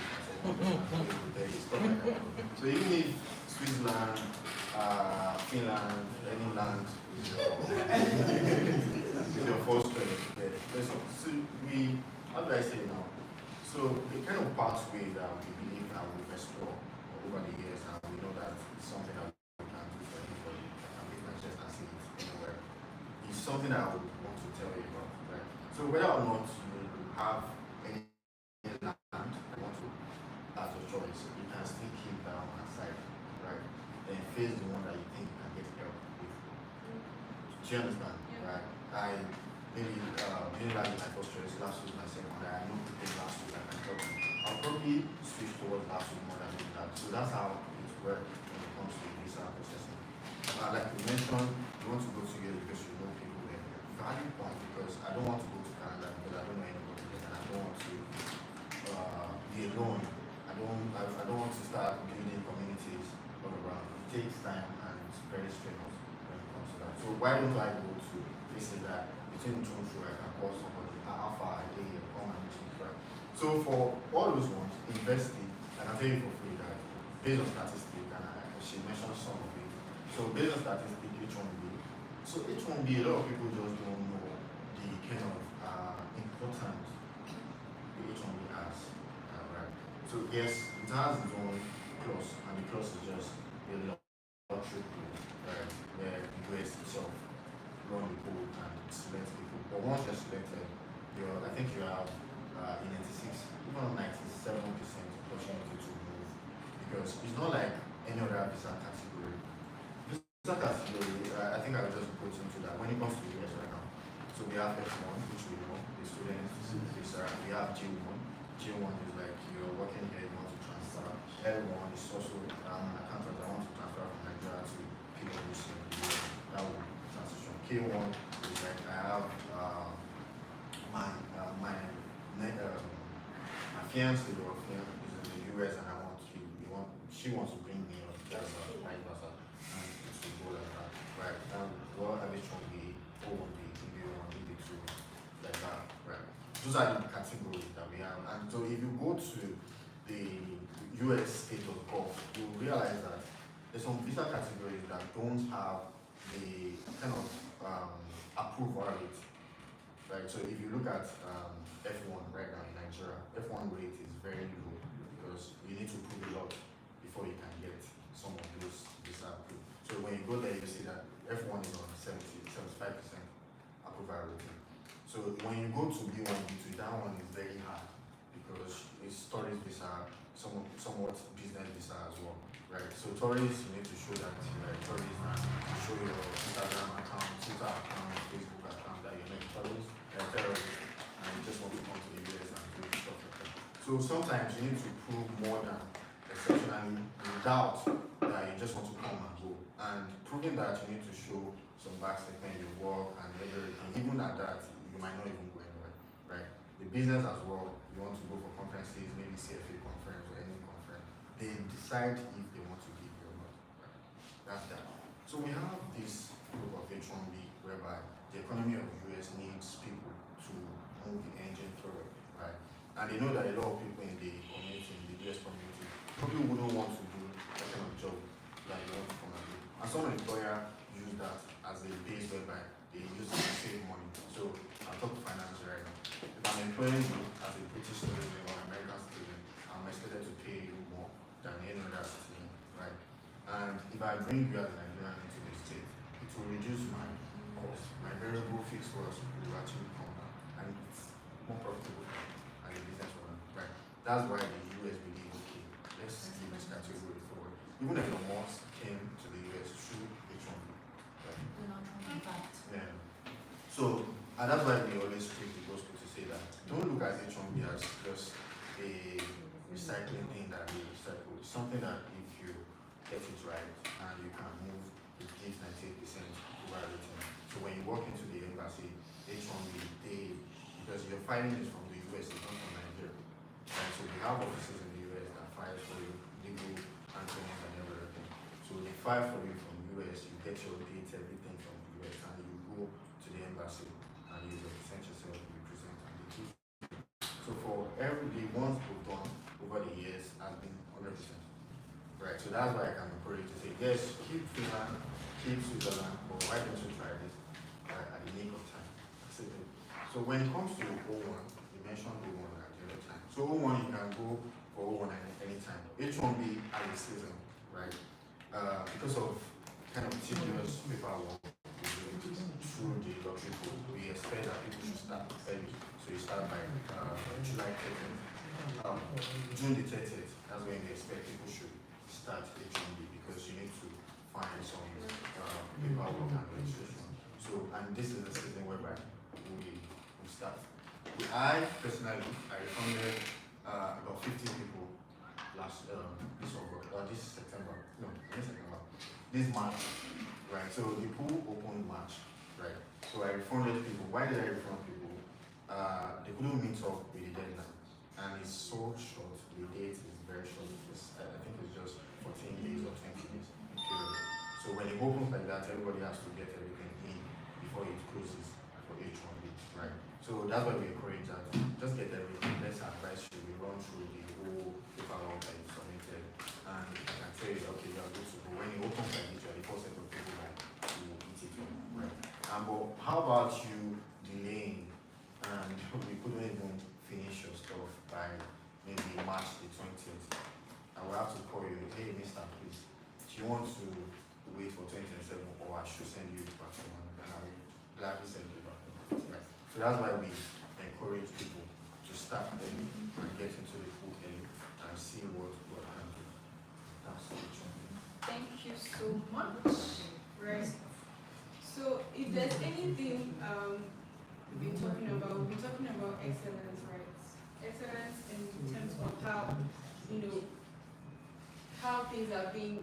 stuff like that. So even if Switzerland, Finland, any land is your first choice, so we, how do I say now? So the kind of pathway that we believe that we've explored over the years, and we know that it's something that we can do for anybody, and we can just see it anywhere, is something that I would want to tell you about, right? So whether or not you have any land you want to as your choice, you can still keep that one aside, right? Then face the one that you think you can get help with. Do you understand? Yeah. Right? Maybe like my first choice, last week my second, I know people last week I can help me. I'll probably switch towards last week more than that. So that's how it works when it comes to visa processing. Like you mentioned, you want to go to Europe because you know people there. Valid point, because I don't want to go to Canada because I don't know anybody there, and I don't want to be alone. I don't want to start building communities all around. It takes time and it's very strenuous when it comes to that. So why don't I go to places that between two I can call somebody, how far I live, come and meet me, right? So for all those ones, invest in, and I'll tell you for free that based on statistics, and she mentioned some of it. So based on statistics, H1B. So H1B, a lot of people just don't know the kind of importance the H1B has, right? So yes, it has its own clause, and the clause is just a lottery pool, right? Where the US itself run the pool and select people. But once you're selected, I think you have 96, even 97% opportunity to move, because it's not like any other visa category. Visa category, I think I'll just go into that. When it comes to the US right now, so we have F1, which we know, the student visa. We have G1. G1 is like you're working here, you want to transfer. L1 is also I want to transfer from Nigeria to PwC in the US. That would transition. K1 is like I have my fiance or fiance is in the US and she wants to bring me on vice versa, and it will go like that, right? Well, H1B, O1B, EB1, EB2, like that, right? Those are the categories that we have, and so if you go to the US state of Gulf, you will realize that there's some visa categories that don't have the kind of approval rate, right? So if you look at F1 right now in Nigeria, F1 rate is very low because you need to prove a lot before you can get some of those visa approved. So when you go there, you see that F1 is on 75% approval rating. So when you go to B1, B2, that one is very hard because it's tourist visa, somewhat business visa as well, right? So tourists, you need to show that you're a tourist and you show your Instagram account, Twitter account, Facebook account that you're not a tourist, and you just want to come to the US and do stuff like that. So sometimes you need to prove more than exceptionally doubt that you just want to come and go. And proving that you need to show some back statement, your work and everything. Even at that, you might not even go anywhere, right? The business as well, you want to go for conferences, maybe CFA conference or any conference. They decide if they want to give you or not, right? That's that. So we have this group of H1B whereby the economy of the US needs people to move the engine forward, right? And they know that a lot of people in the community, in the US community, probably wouldn't want to do that kind of job that you want to come and do. And some employer use that as a base whereby they use it to save money. So I'll talk finance right now. If I'm employing you as a British citizen or American citizen, I'm expected to pay you more than any other citizen, right? And if I bring you as a Nigerian into the state, it will reduce my cost. My variable fixed cost will actually come down, and it's more profitable as a business owner, right? That's why the US believe, okay, let's give this category forward. Even if the most came to the US through H1B, right? In fact, Yeah. So, and that's why we always preach the gospel to say that don't look at H1B as just a recycling thing that we recycle. It's something that if you get it right and you can move, it gives 98% over rating. So when you walk into the embassy, H1B, because you're filing this from the US, it's not from Nigeria. And so we have offices in the US that file for you, legal, Anthony and everything. So they file for you from the US, you get your dates, everything from the US, and you go to the embassy and you represent yourself, you present and they give. So for every day, once we've done over the years has been 100%. Right, so that's why I can encourage you to say, yes, keep Finland, keep Switzerland, but why don't you try this at the nick of time? So when it comes to O1, you mentioned O1 at the other time. So O1, you can go for O1 at any time. H1B at the season, right? Because of kind of tedious paperwork through the lottery code, we expect that people should start early. So you start by July 30th. June the 30th, that's when we expect people should start H1B because you need to find some paperwork and registration. So, and this is the season whereby we start. I personally, I recommended about 50 people this September, no, this March, right? So the pool opened March, right? So I refunded people. Why did I refund people? They couldn't meet up with the deadline, and it's so short. The date is very short. I think it's just 14 days or 20 days period. So when it opens like that, everybody has to get everything in before it closes for H1B, right? So that's why we encourage that. Just get everything. Let's advise you. We run through the whole paperwork that you submitted, and I can tell you, okay, you are good to go. When it opens like this, you are the first set of people that you will eat it up, right? But how about you delaying and we couldn't even finish your stuff by maybe March the 20th? I will have to call you, hey, Mr. Please, do you want to wait for 2027 or I should send you back to one? And I will gladly send you back. Right. So that's why we encourage people to start early and get into the pool early and see what can do. That's the truth. Thank you so much. Right. So if there's anything we've been talking about excellence, right? Excellence in terms of how, how things are being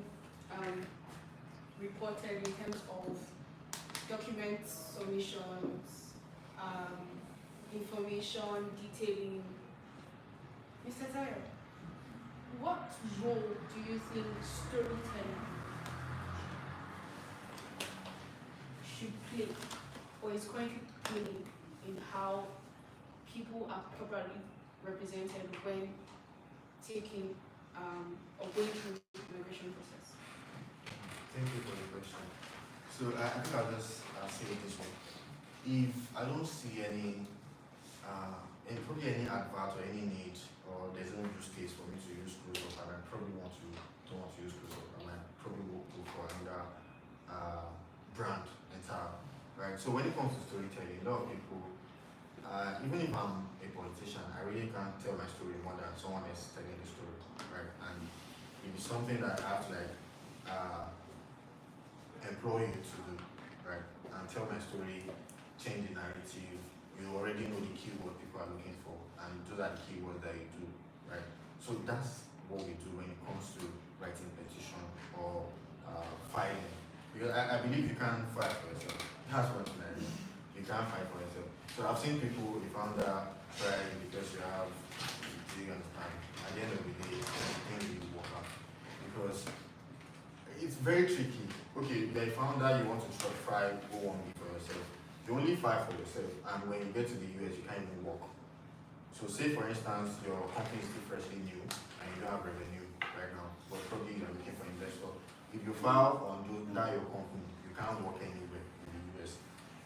reported in terms of document submissions, information, detailing. Mr. Tayo, what do you think storytelling should play or is currently playing in how people are properly represented when taking or going through the migration process? Thank you for the question. So I think I'll just say it this way. If I don't see probably any advert or any need, or there's no use case for me to use Close Up, and I probably don't want to use Close Up, and I probably will go for another brand entirely, right? So when it comes to storytelling, a lot of people, even if I'm a politician, I really can't tell my story more than someone else telling the story, right? And it is something that I have to employ you to do, right? And tell my story, change the narrative. You already know the keyword people are looking for, and those are the keywords that you do, right? So that's what we do when it comes to writing petition or filing. Because I believe you can't fight for yourself. That's one thing I know. You can't fight for yourself. So I've seen people, if under try because you have, do you understand? At the end of the day, things will work out. Because it's very tricky. Okay, they found out you want to try go on for yourself. You only fight for yourself, and when you get to the US, you can't even work. So say for instance, your company is still freshly new and you don't have revenue right now, but probably you're looking for investor. If you file on that your company, you can't work anywhere in the US.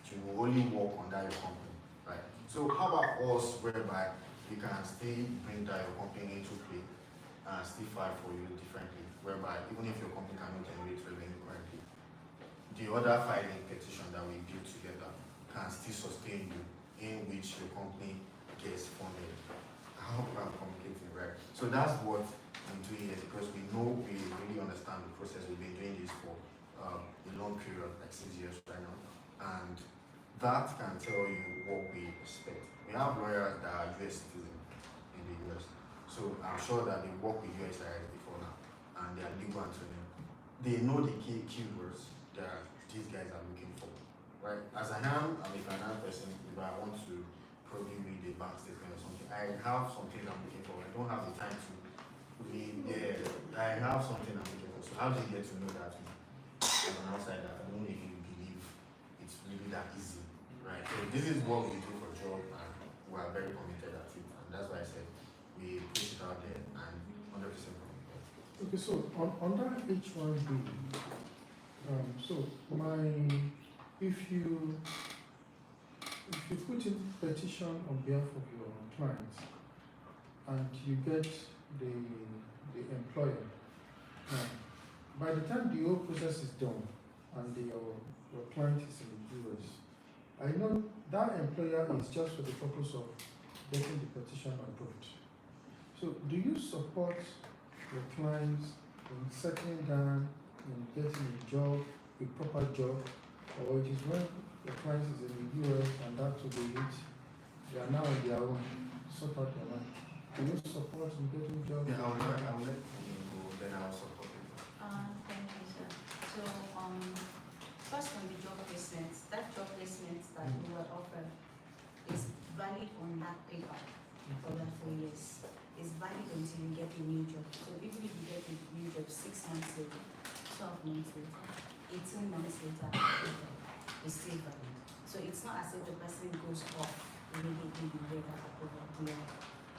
You will only work on that your company, right? So how about us whereby we can still bring that your company into play and still fight for you differently, whereby even if your company cannot generate revenue currently, the other filing petition that we build together can still sustain you, in which your company gets funded. I hope I'm communicating right. So that's what I'm doing here, because we know we really understand the process. We've been doing this for a long period, like 6 years right now, and that can tell you what we expect. We have lawyers that are US citizens in the US, so I'm sure that they work with USIS before now, and they are legal attorney. They know the keywords that these guys are looking for, right? As I'm a finance person, if I want to probably read a bank statement or something, I have something I'm looking for. I don't have the time to read. I have something I'm looking for. So how do you get to know that as an outsider? I don't know if you believe it's really that easy, right? So this is what we do for job, and we are very committed at it, and that's why I said we push it out there and 100% committed. Okay, so on that H1B, if you put in petition on behalf of your clients and you get the employer, by the time the whole process is done and your client is in the US, I know that employer is just for the purpose of getting the petition approved. So do you support your clients in settling down and getting a job, a proper job, or it is when the client is in the US and that will be it, they are now on their own, sort out their life. Do you support in getting jobs? Yeah, I will let you go, then I'll support you. Thank you, sir. So, first on the job placements, that job placement that you were offered is valid on that paper for that 4 years. It's valid until you get a new job. So even if you get a new job 6 months later, 12 months later, 18 months later, it's still valid. So it's not as if the person goes off immediately you get that approval. No.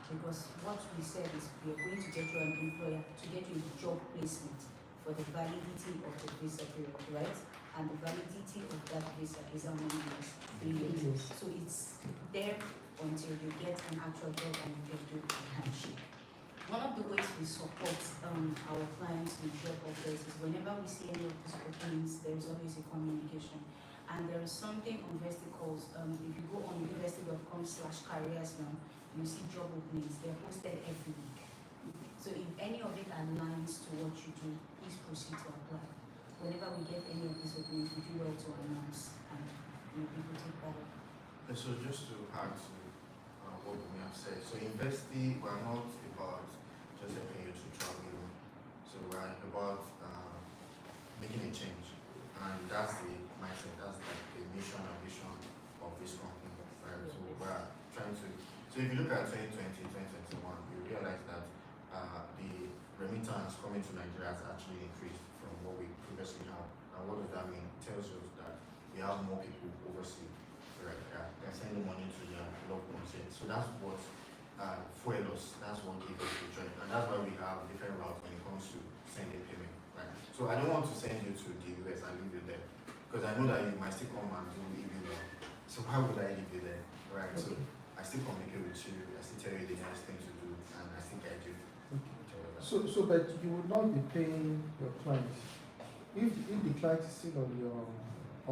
Because what we said is we are going to get you an employer to get you a job placement for the validity of the visa period, right? And the validity of that visa is how many years? 3 years. So it's there until you get an actual job and you can do a handshake. One of the ways we support our clients with job offers is whenever we see any of these openings, there is always a communication. And there is something on Vesti calls, if you go on university.com/careers now, you see job openings, they're posted every week. So if any of it aligns to what you do, please proceed to apply. Whenever we get any of these openings, we do well to announce and people take part of. And so just to add to what we have said, so in Vesti, we're not about just helping you to travel. So we're about making a change. And that's the mindset, that's like the mission and vision of this company. Right? So we're trying to, so if you look at 2020, 2021, you realize that the remittance applicants coming to Nigeria has actually increased from what we previously had. And what does that mean? It tells us that we have more people overseas, right? They're sending money to their loved ones here. So that's what fueled us. That's what gave us the joy. And that's why we have different routes when it comes to sending payment, right? So I don't want to send you to the US and leave you there, because I know that you might still come and do even well. So why would I leave you there, right? So I still communicate with you. I still tell you the next thing to do, and I still guide you. But you would not be paying your client if the client is still on your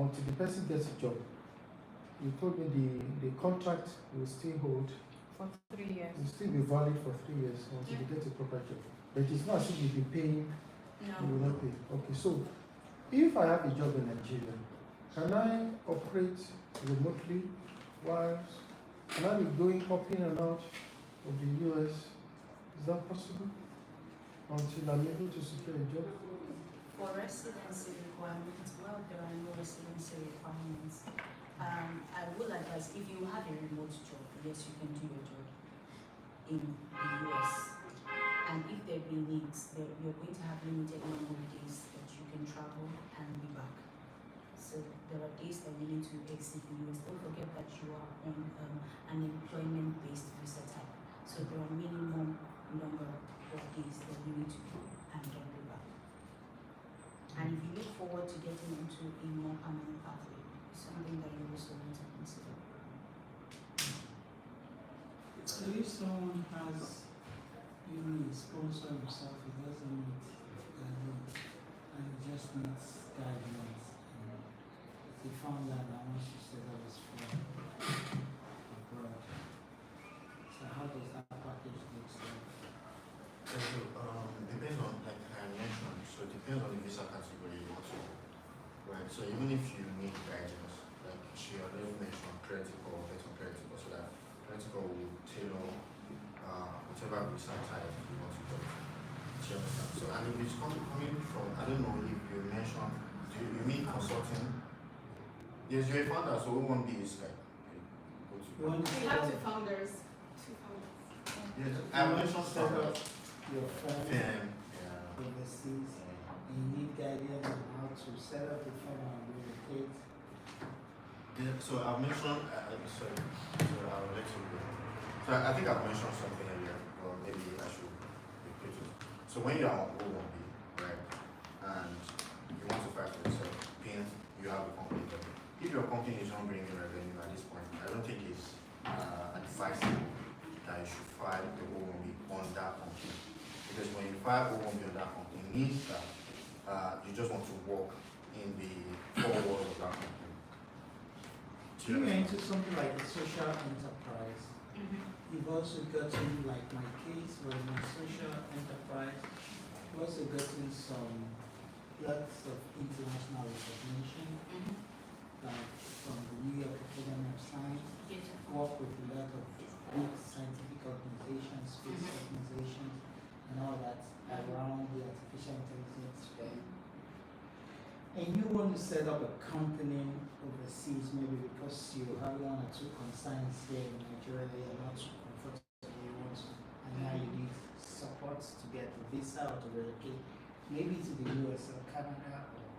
until the person gets a job. You told me the contract will still hold. For 3 years. Will still be valid for 3 years until you get a proper job. But it's not as if you'll be paying. No. You will not pay. Okay, so if I have a job in Nigeria, can I operate remotely? While can I be going up in and out of the US? Is that possible? Until I'm able to secure a job? For residency requirements, well, there are no residency requirements. I would advise if you have a remote job, yes, you can do your job in the US. And if there be needs, you're going to have limited number of days that you can travel and be back. So there are days that you need to exit the US. Don't forget that you are on an employment-based visa type. So there are minimum number of days that you need to do and then be back. And if you look forward to getting into a more permanent pathway, it's something that you also need to consider. So if someone has a sponsor himself, he doesn't need guidance, and he just needs guidance. And if he found out that wants to set up his firm abroad, so how does that package look like? So, depends on, like I mentioned, so it depends on the visa category you want to go, right? So even if you need guidance, like she already mentioned, critical, better critical, so that critical will tailor whatever visa type you want to go. Do you understand? So, and if it's coming from, I don't know if you mentioned, do you mean consulting? Yes, you're a founder, so O1B is like, go to. We have two founders. Yes, I mentioned set up founders. your firm Yeah. overseas, and you need guidance on how to set up the firm and relocate. Yeah, so I've mentioned, sorry, so I'll let you go. So I think I've mentioned something earlier, or maybe I should repeat it. So when you're on O1B, right, and you want to file for yourself, PIN, you have a company. If your company is not bringing revenue at this point, I don't think it's advisable that you should file the O1B on that company. Because when you file O1B on that company, it means that you just want to work in the four walls of that company. You went into something like a social enterprise. You've also gotten, like my case, was my social enterprise. You've also gotten lots of international recognition, like from the New York Academy of Science. Work with a lot of big scientific organizations, space organizations, and all that around the artificial intelligence field. And you want to set up a company overseas, maybe because you have one or two concerns here in Nigeria, you're not too comfortable, you want to, and now you need support to get a visa or to relocate, maybe to the US or Canada or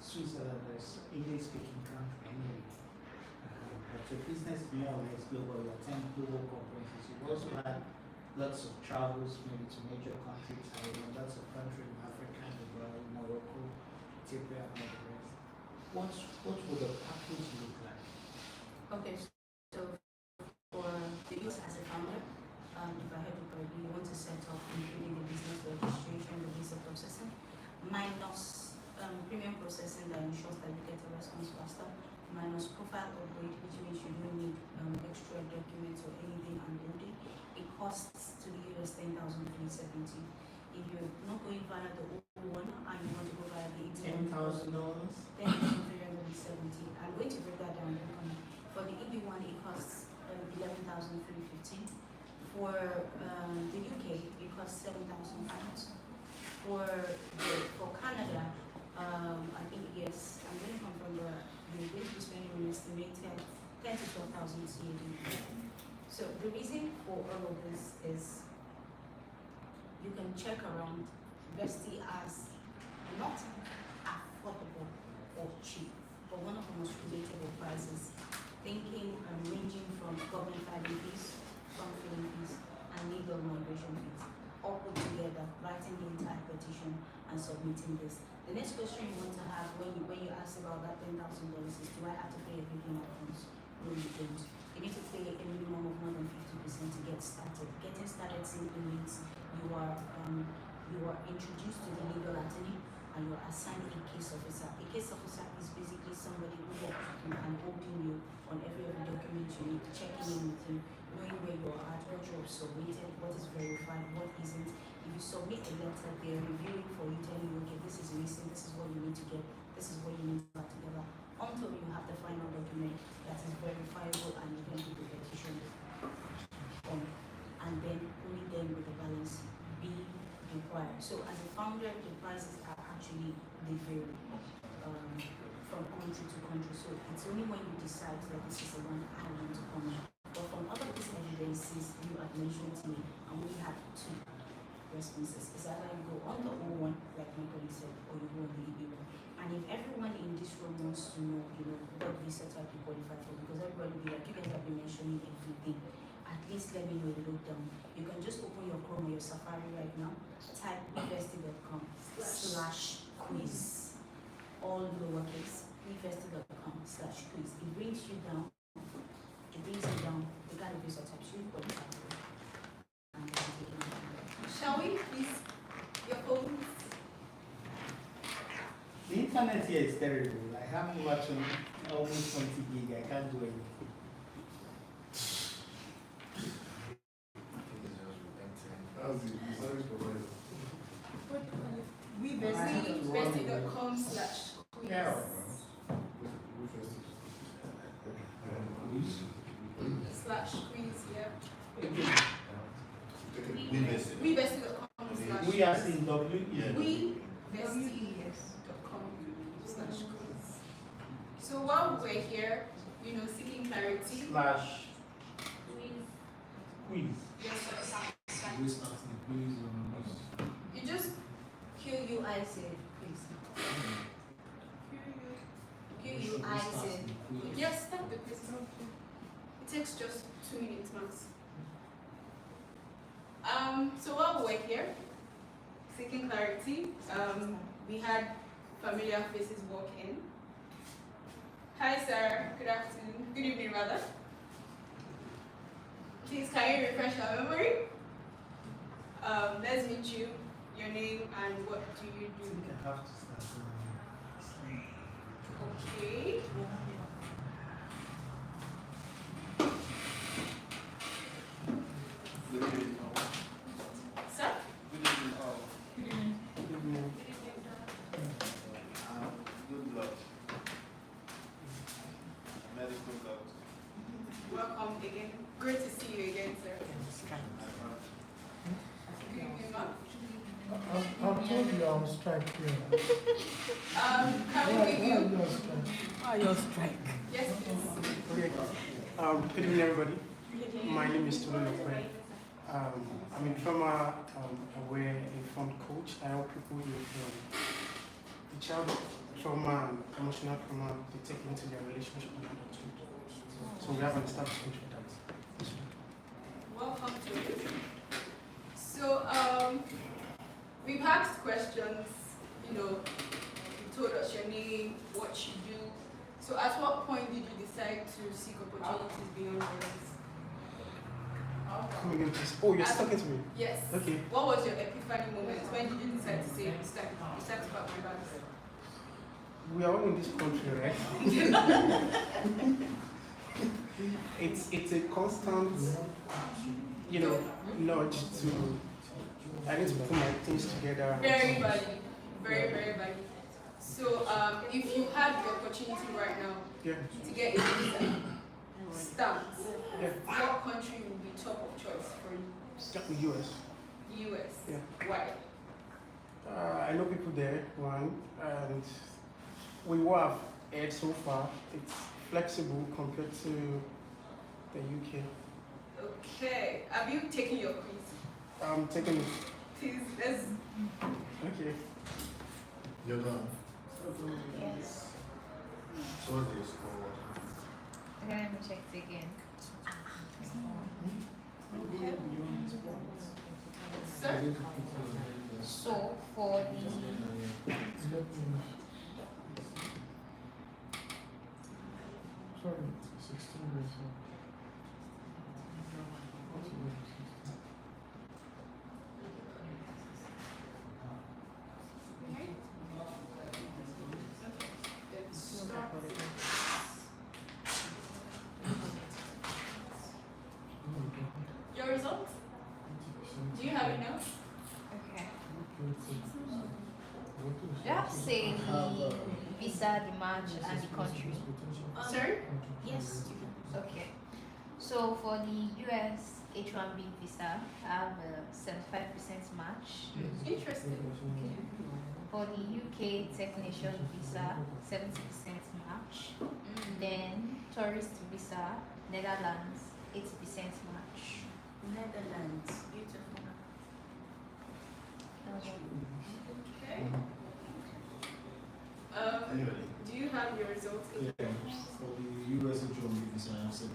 Switzerland, there's English-speaking country anyway. But your business is more or less global, you're 10 global companies. You've also had lots of travels, maybe to major countries, lots of countries in Africa, Dubai, Morocco, Ethiopia, and all the rest. What would the package look like? Okay, so for the use as a founder, if I heard you correctly, you want to set up including the business registration, the visa processing, minus premium processing that ensures that you get a response faster, minus profile upgrade, which means you don't need extra documents or anything unloaded. It costs to the US $10,370. If you're not going via the old one and you want to go via the $10,000? $10,370. I'm going to break that down. For the EB one, it costs $11,315. For the UK, it costs £7,000. For Canada, I think yes, I'm going to confirm that you're going to be spending an estimated 10 to 12,000 CAD. So the reason for all of this is you can check around, Vesti as not affordable or cheap, but one of the most relatable prices, thinking and ranging from government filing fees, from filing fees, and legal migration fees, all put together, writing the entire petition and submitting this. The next question you want to have when you ask about that $10,000 is, do I have to pay everything up front? No, you don't. You need to pay a minimum of more than 50% to get started. Getting started simply means you are introduced to the legal attorney and you are assigned a case officer. A case officer is basically somebody who works with you and holding you on every other document you need, checking in with you, knowing where you are at, what you have submitted, what is verified, what isn't. If you submit a letter, they are reviewing for you, telling you, okay, this is missing, this is what you need to get, this is what you need to put together, until you have the final document that is verifiable and you can do the petition on. And then only then will the balance be required. So as a founder, the prices are actually they vary from country to country. So it's only when you decide that this is the one I want to come in. But from other these evidences you have mentioned to me, and we have two responses. Is either you go on the O1, like my colleague said, or you go on the EB1. And if everyone in this room wants to know, what visa type you qualify for, because everybody will be like, you guys have been mentioning everything. At least let me know a look down. You can just open your Chrome or your Safari right now, type wevesti.com/quiz, all lowercase, wevesti.com/quiz. It brings you down, the kind of visa types you qualify for. And then take it from there. Shall we please? Your phones. The internet here is terrible. I have watching almost 20 gig. I can't do anything. That's the service provider. Vesti.com/quiz. Yeah. /quiz, yeah. We We are in W. Vesti.com/quiz. So while we're here, seeking clarity. /quiz. Yes, sir. We start the quiz on You just QUIZ, please. QUIZ. yes, start the quiz. It takes just 2 minutes max. So while we're here, seeking clarity, we had familiar faces walk in. Hi, sir. Good afternoon. Good evening, rather. Please, can you refresh our memory? Let's meet you. Your name and what do you do? I have to start. Okay. Good evening. Sir? Good evening. Good luck. Medical doctor. Welcome again. Great to see you again, sir. Good evening, ma'am. I'm told you are on strike here. Can we give you? Why you on strike? Yes, please. Okay. Good evening, everybody. My name is Tolu Lokwe. I'm a trauma-aware informed coach. I help people with the child trauma and emotional trauma they take into their relationship with adulthood. So we have an established coach for that. Welcome to it. So, we've asked questions, you told us your name, what you do. So at what point did you decide to seek opportunities beyond borders? Come again, please. Oh, you're talking to me? Yes. Okay. What was your epiphany moment? When did you decide to say, it's time to pack my bags? We are all in this country, right? it's a constant, nudge to, I need to put my things together. Very valid. Very, very valid. So, if you had the opportunity right now Yeah. to get a visa stamped, Yeah. what country would be top of choice for you? The US. US. Yeah. Why? I know people there, one, and we what I've heard so far, it's flexible compared to the UK. Okay. Have you taken your quiz? I'm taking it. Please, let's. Okay. You're done. Yes. So what's the score? Okay, let me check it again. Sir? So for the Sorry, 16 years old. Your results? Do you have it now? okay. Do you have to say the visa, the match, and the country? Sorry? Yes. Okay. So for the US H1B visa, I have a 75% match. Interesting. For the UK Tech Nation visa, 70% match. Then tourist visa, Netherlands, 80% match. Netherlands. Beautiful. Okay. Anyway. Do you have your results? Yeah, for the US H1B visa, I have 70%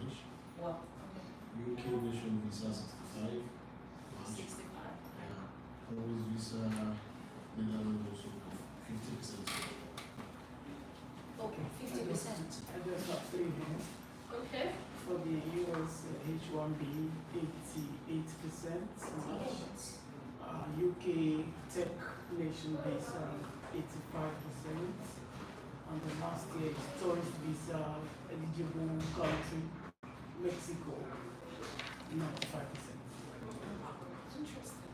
match. Wow. UK Nation visa, 65. Match. 65. Yeah. Tourist visa, Netherlands also 50%. Okay, 50%. I just have three here. Okay. For the US H1B, 88% match. UK Tech Nation visa, 85%. And the last year is tourist visa eligible country, Mexico, 95%. Interesting.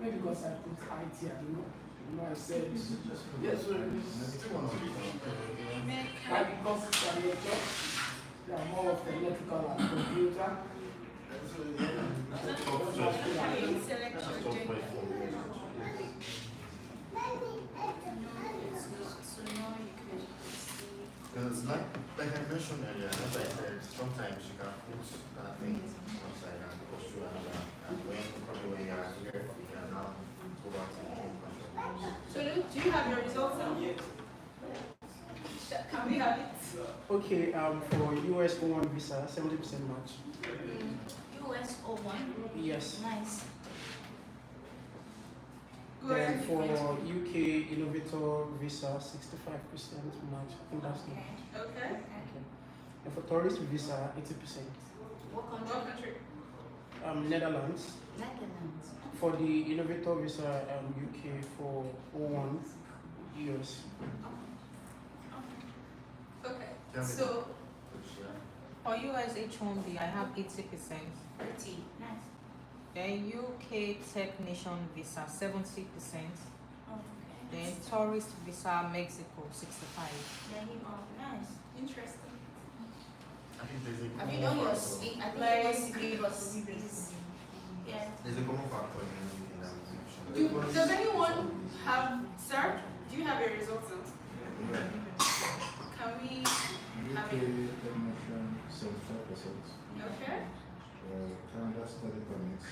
Maybe because I put IT, I don't know. You know, I said, yes, sir. Why? Because it's a nature. They are more of the electrical and computer. Can you select your gender? So now you can see. Because like I mentioned earlier, as I said, sometimes you can put that thing one side and go through another. And when you are here, you can now go back to the home country. So do you have your results now? Can we have it? Okay, for US O1 visa, 70% match. US 01. Yes. Nice. Go Then ahead. for UK Innovator visa, 65% match. I think that's Okay. good. Okay. Okay. And for tourist visa, 80%. What What country? country? Netherlands. Netherlands. For the Innovator visa, UK for O1 US. Okay. Tell me. So For US H1B, I have 80%. 30. Nice. Then UK Tech Nation visa, 70%. Oh, okay. Then tourist visa, Mexico, 65. Then you are nice. interesting. I think there's a Have you common done your factor. C? I think Like, it was C plus is. Yeah. There's a common factor in everything that we mentioned. Does anyone have, sir? Do you have your results now? Can we have UK it? technician 75%, Okay. Canada study permit 75%,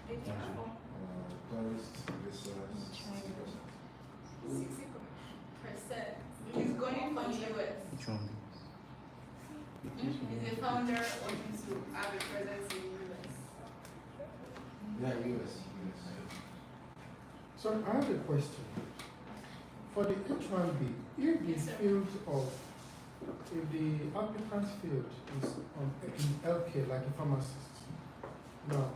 Beautiful. tourist visa 60%. 60%. He's going for US. Which one? He's a founder wanting to have a presence in US. Yeah, US. So I have a question. For the H1B, if the Yes, sir. field of, if the applicant's field is in healthcare, like a pharmacist, now,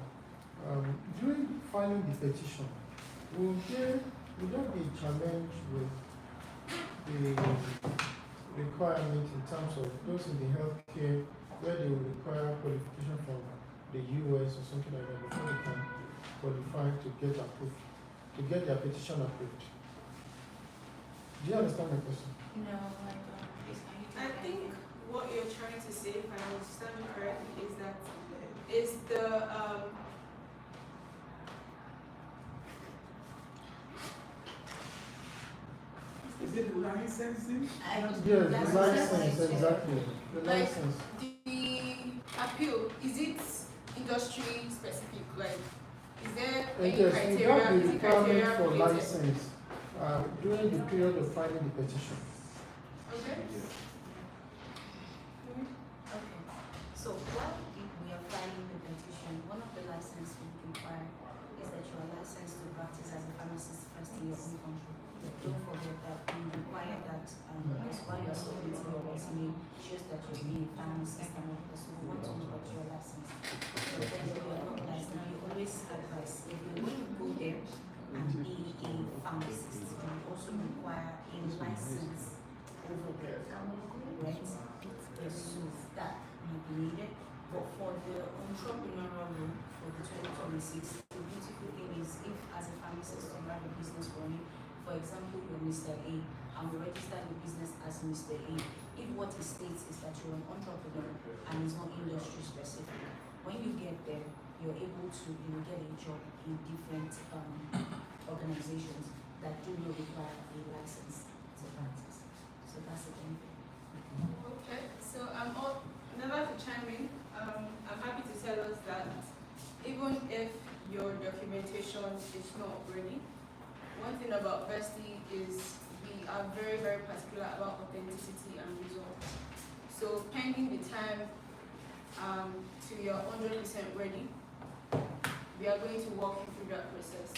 during filing the petition, will there be a challenge with the requirement in terms of those in the healthcare where they will require qualification from the US or something like that before they can qualify to get approved, to get their petition approved? Do you understand my question? No, I don't. Please, can you I take think that? what you're trying to say, if I understand you correctly, is that is the Is it licensing? I don't Yes, that's the exactly what I license, said. exactly. The Like- license. the appeal. Is it industry specific? Like, is there any Yes, we criteria? have the Is it requirement criteria for related? license during the period of filing the petition. Okay. Okay. So while we are filing the petition, one of the licenses we require is that you are licensed to practice as a pharmacist first in your own country. Don't forget that we require that because while you are submitting your resume, shows that you're being a pharmacist and all that. So we want to know that you are licensed. So then if you are not licensed, we always advise if you're going to go there and be a pharmacist, you also require a license over there, right? Yes, so that might be needed. But for the entrepreneurial role for the 2026, the beautiful thing is if as a pharmacist you have a business running, for example, you're Mr. A and we register the business as Mr. A. If what it states is that you're an entrepreneur and it's not industry specific, when you get there, you're able to get a job in different organizations that do not require a license to practice. So that's the thing. Okay. So never to chime in. I'm happy to tell us that even if your documentation is not ready, one thing about Vesti is we are very, very particular about authenticity and results. So pending the time till you're 100% ready, we are going to walk you through that process.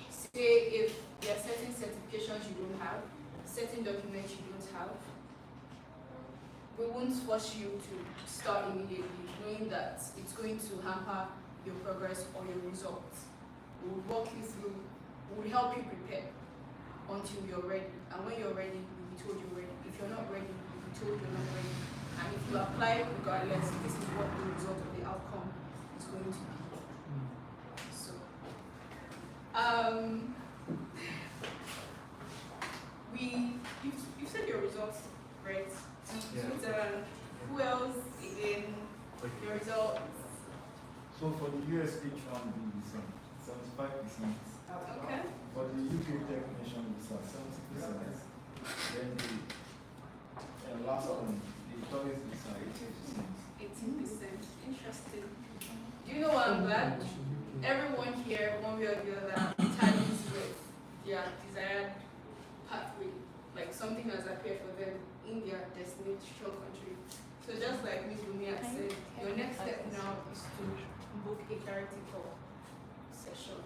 Say if there are certain certifications you don't have, certain documents you don't have, we won't force you to start immediately, knowing that it's going to hamper your progress or your results. We will walk you through, we will help you prepare until you're ready. And when you're ready, you'll be told you're ready. If you're not ready, you'll be told you're not ready. And if you apply regardless, this is what the result of the outcome is going to be. So, you've said your results, right? Yeah. Who else again? Your results. So for the US H1B visa, 75%. Okay. For the UK technician visa, 70%. Then the last one, the tourist visa, 18%. 18%. Interesting. Do you know what I'm glad? Everyone here, one way or the other, tallies with their desired pathway. Like something has appeared for them in their destination country. So just like Ms. Bumi had said, your next step now is to book a clarity call session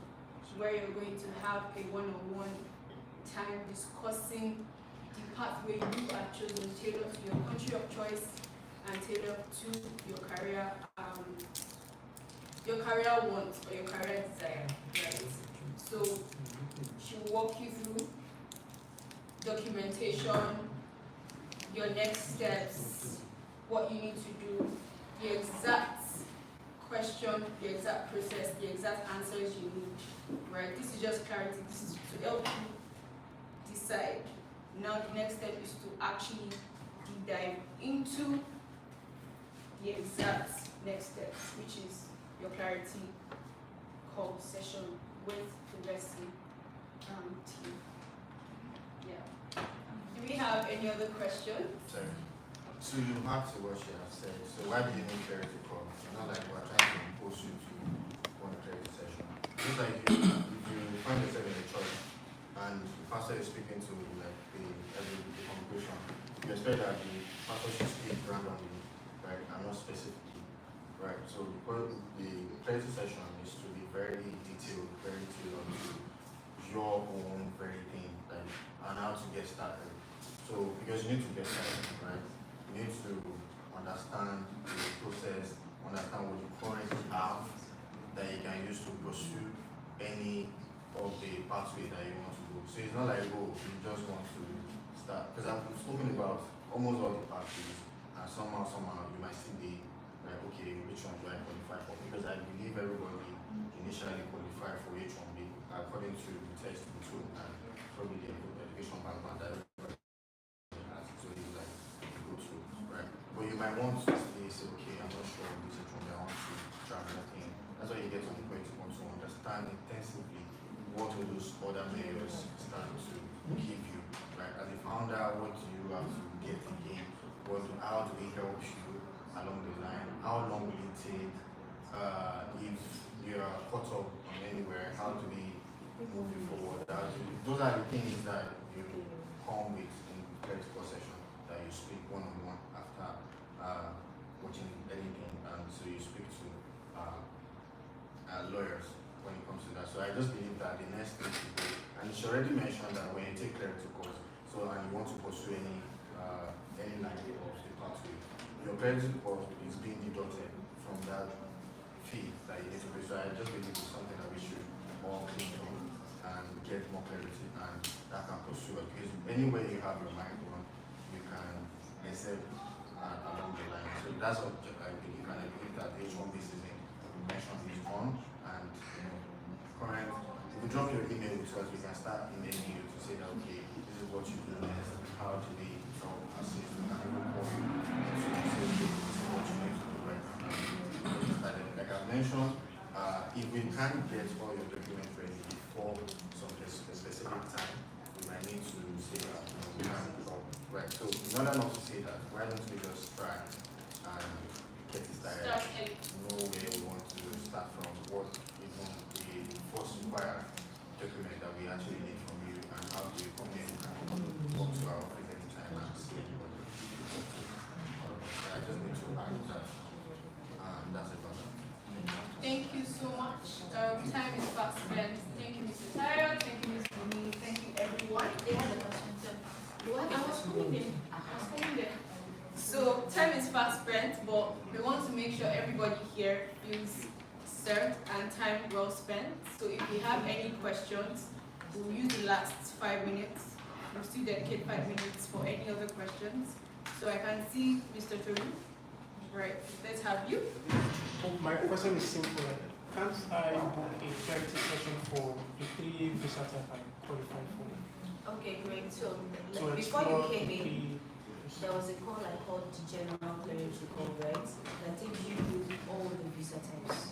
where you're going to have a one-on-one time discussing the pathway you have chosen, tailored to your country of choice and tailored to your career wants or your career desire, right? So she will walk you through documentation, your next steps, what you need to do, the exact question, the exact process, the exact answers you need, right? This is just clarity. This is to help you decide. Now the next step is to actually deep dive into the exact next steps, which is your clarity call session with the Vesti team. Yeah. Do we have any other questions? Sorry. So you have to what you have said. So why do you need clarity call? It's not like we're trying to impose you to one clarity session. Just like if you find yourself in a church and the pastor is speaking to like the congregation, you expect that the pastor should speak randomly, right, and not specifically, right? So the clarity session is to be very detailed, very tailored to your own very thing, like, and how to get started. So because you need to get started, right? You need to understand the process, understand what you currently have that you can use to pursue any of the pathway that you want to go. So it's not like, oh, you just want to start. Because I've spoken about almost all the pathways, and somehow you might still be like, okay, which one do I qualify for? Because I believe everybody initially qualified for H1B according to the text tool and probably the education background that everybody has. So it's like go to, right? But you might want to say, okay, I'm not sure of this H1B, I want to try another thing. That's why you get to the point you want to understand intensively what all those other layers start to give you, right? As a founder, what do you have to get again? How do we help you along the line? How long will it take? if you're caught up on anywhere, how do we move you forward? Those are the things that you come with in critical session, that you speak one-on-one after watching anything, and so you speak to lawyers when it comes to that. So I just believe that the next thing to do, and it's already mentioned that when you take credit course, so and you want to pursue any line of the pathway, your credit score is being deducted from that fee that you need to pay. So I just believe it's something that we should all think on and get more clarity, and that can pursue it. Because anywhere you have your mind on, you can accept along the line. So that's what I believe, and I believe that H1B system mentioned is on, and current. If you drop your email with us, we can start emailing you to say that okay, this is what you do next. How do we help assist? We can even call you to say this is what you need to do right now. Like I mentioned, if we can't get all your documents ready before some specific time, we might need to say that we can't help. Right. So in order not to say that, why don't we just try and get it started? Know where we want to start from, what even the first required document that we actually need from you, and how do you come in and talk to our office anytime and see anybody. I just need to add that, and that's about that. Thank you so much. Time is fast spent. Thank you, Mr. Tyler. Thank you, Ms. Boni. Thank you, everyone. They had a question. I was coming there. So time is fast spent, but we want to make sure everybody here feels served and time well spent. So if we have any questions, we'll use the last 5 minutes. We'll still dedicate 5 minutes for any other questions. So I can see Mr. Toru. Right, let's have you. My question is simple. Can't I book a clarity session for the 3 visa type I qualified for? Okay, great. So To before you explore came in, the there was a call I called the general clearance call, right? That takes you through all the visa types,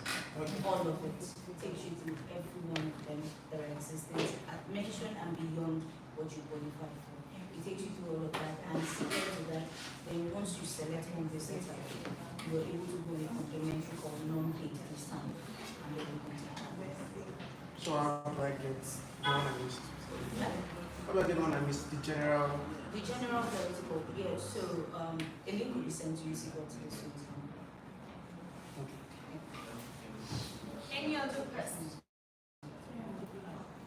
all of it. Takes you through every one of them that are existing, mention and beyond what you qualify for. It takes you through all of that, and similar to that, then once you select one visa type, you are able to go in a complementary called non-paid this time, and then you continue. So how do I get the one I missed? How do I get the one I missed? The general. The general theoretical, yeah, so a link will be sent to you, see what it is. Any other questions?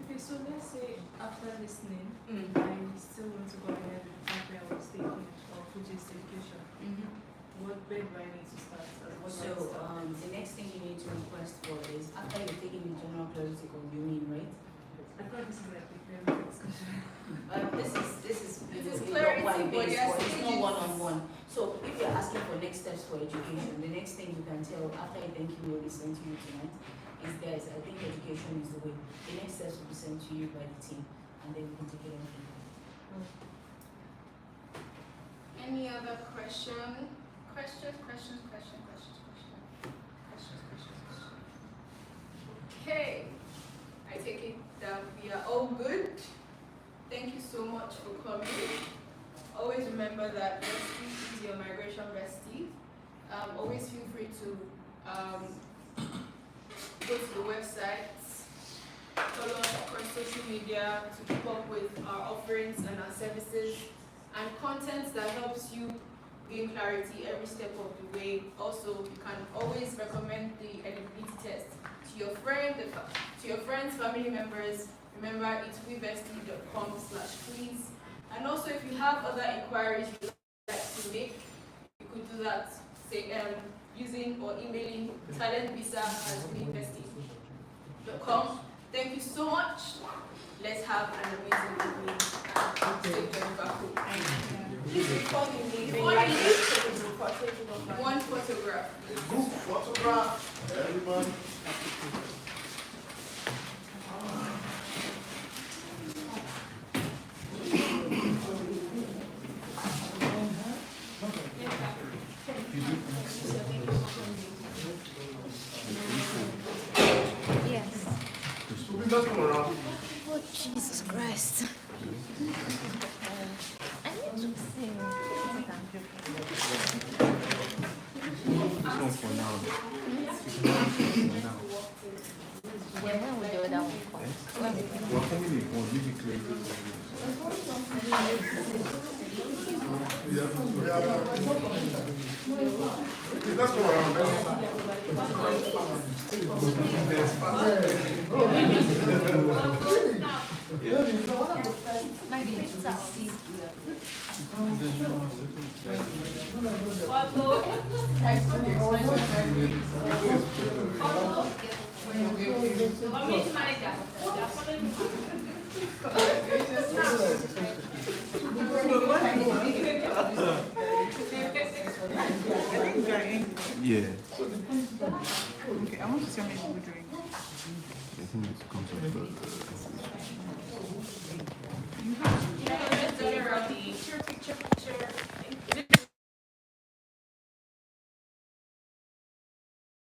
Okay, so let's say after listening, I still want to go ahead after I was taking Fuji's education. What grade do I need to start? The next thing you need to request for is after you've taken the general theoretical, you mean, right? I thought this is like a very discussion. This is clarity, not but yes, it's not one-on-one. So if you're asking for next steps for education, the next thing you can tell after I thank you will be sent to you tonight is, guys, I think education is the way. The next steps will be sent to you by the team, and then we can take it on from there. Any other question? Questions. Okay, I take it that we are all good. Thank you so much for coming. Always remember that Vesti is your migration Vesti. Always feel free to go to the website, follow us across social media to keep up with our offerings and our services and content that helps you gain clarity every step of the way. Also, you can always recommend the eligibility test to your friends, family members. Remember, it's wevesti.com/please. And also, if you have other inquiries you'd like to make, you could do that using or emailing talentvisa@wevesti.com. Thank you so much. Let's have an amazing evening and take care back home. Please before you leave, one photograph. Group photograph, everybody. Yes. Oh, Jesus Christ. I need to sing. This one for now. Then when will the other one come? When will Well, how many will you be creating? That's what yeah. Okay, I want to see how many people doing. I think it comes with You have to generally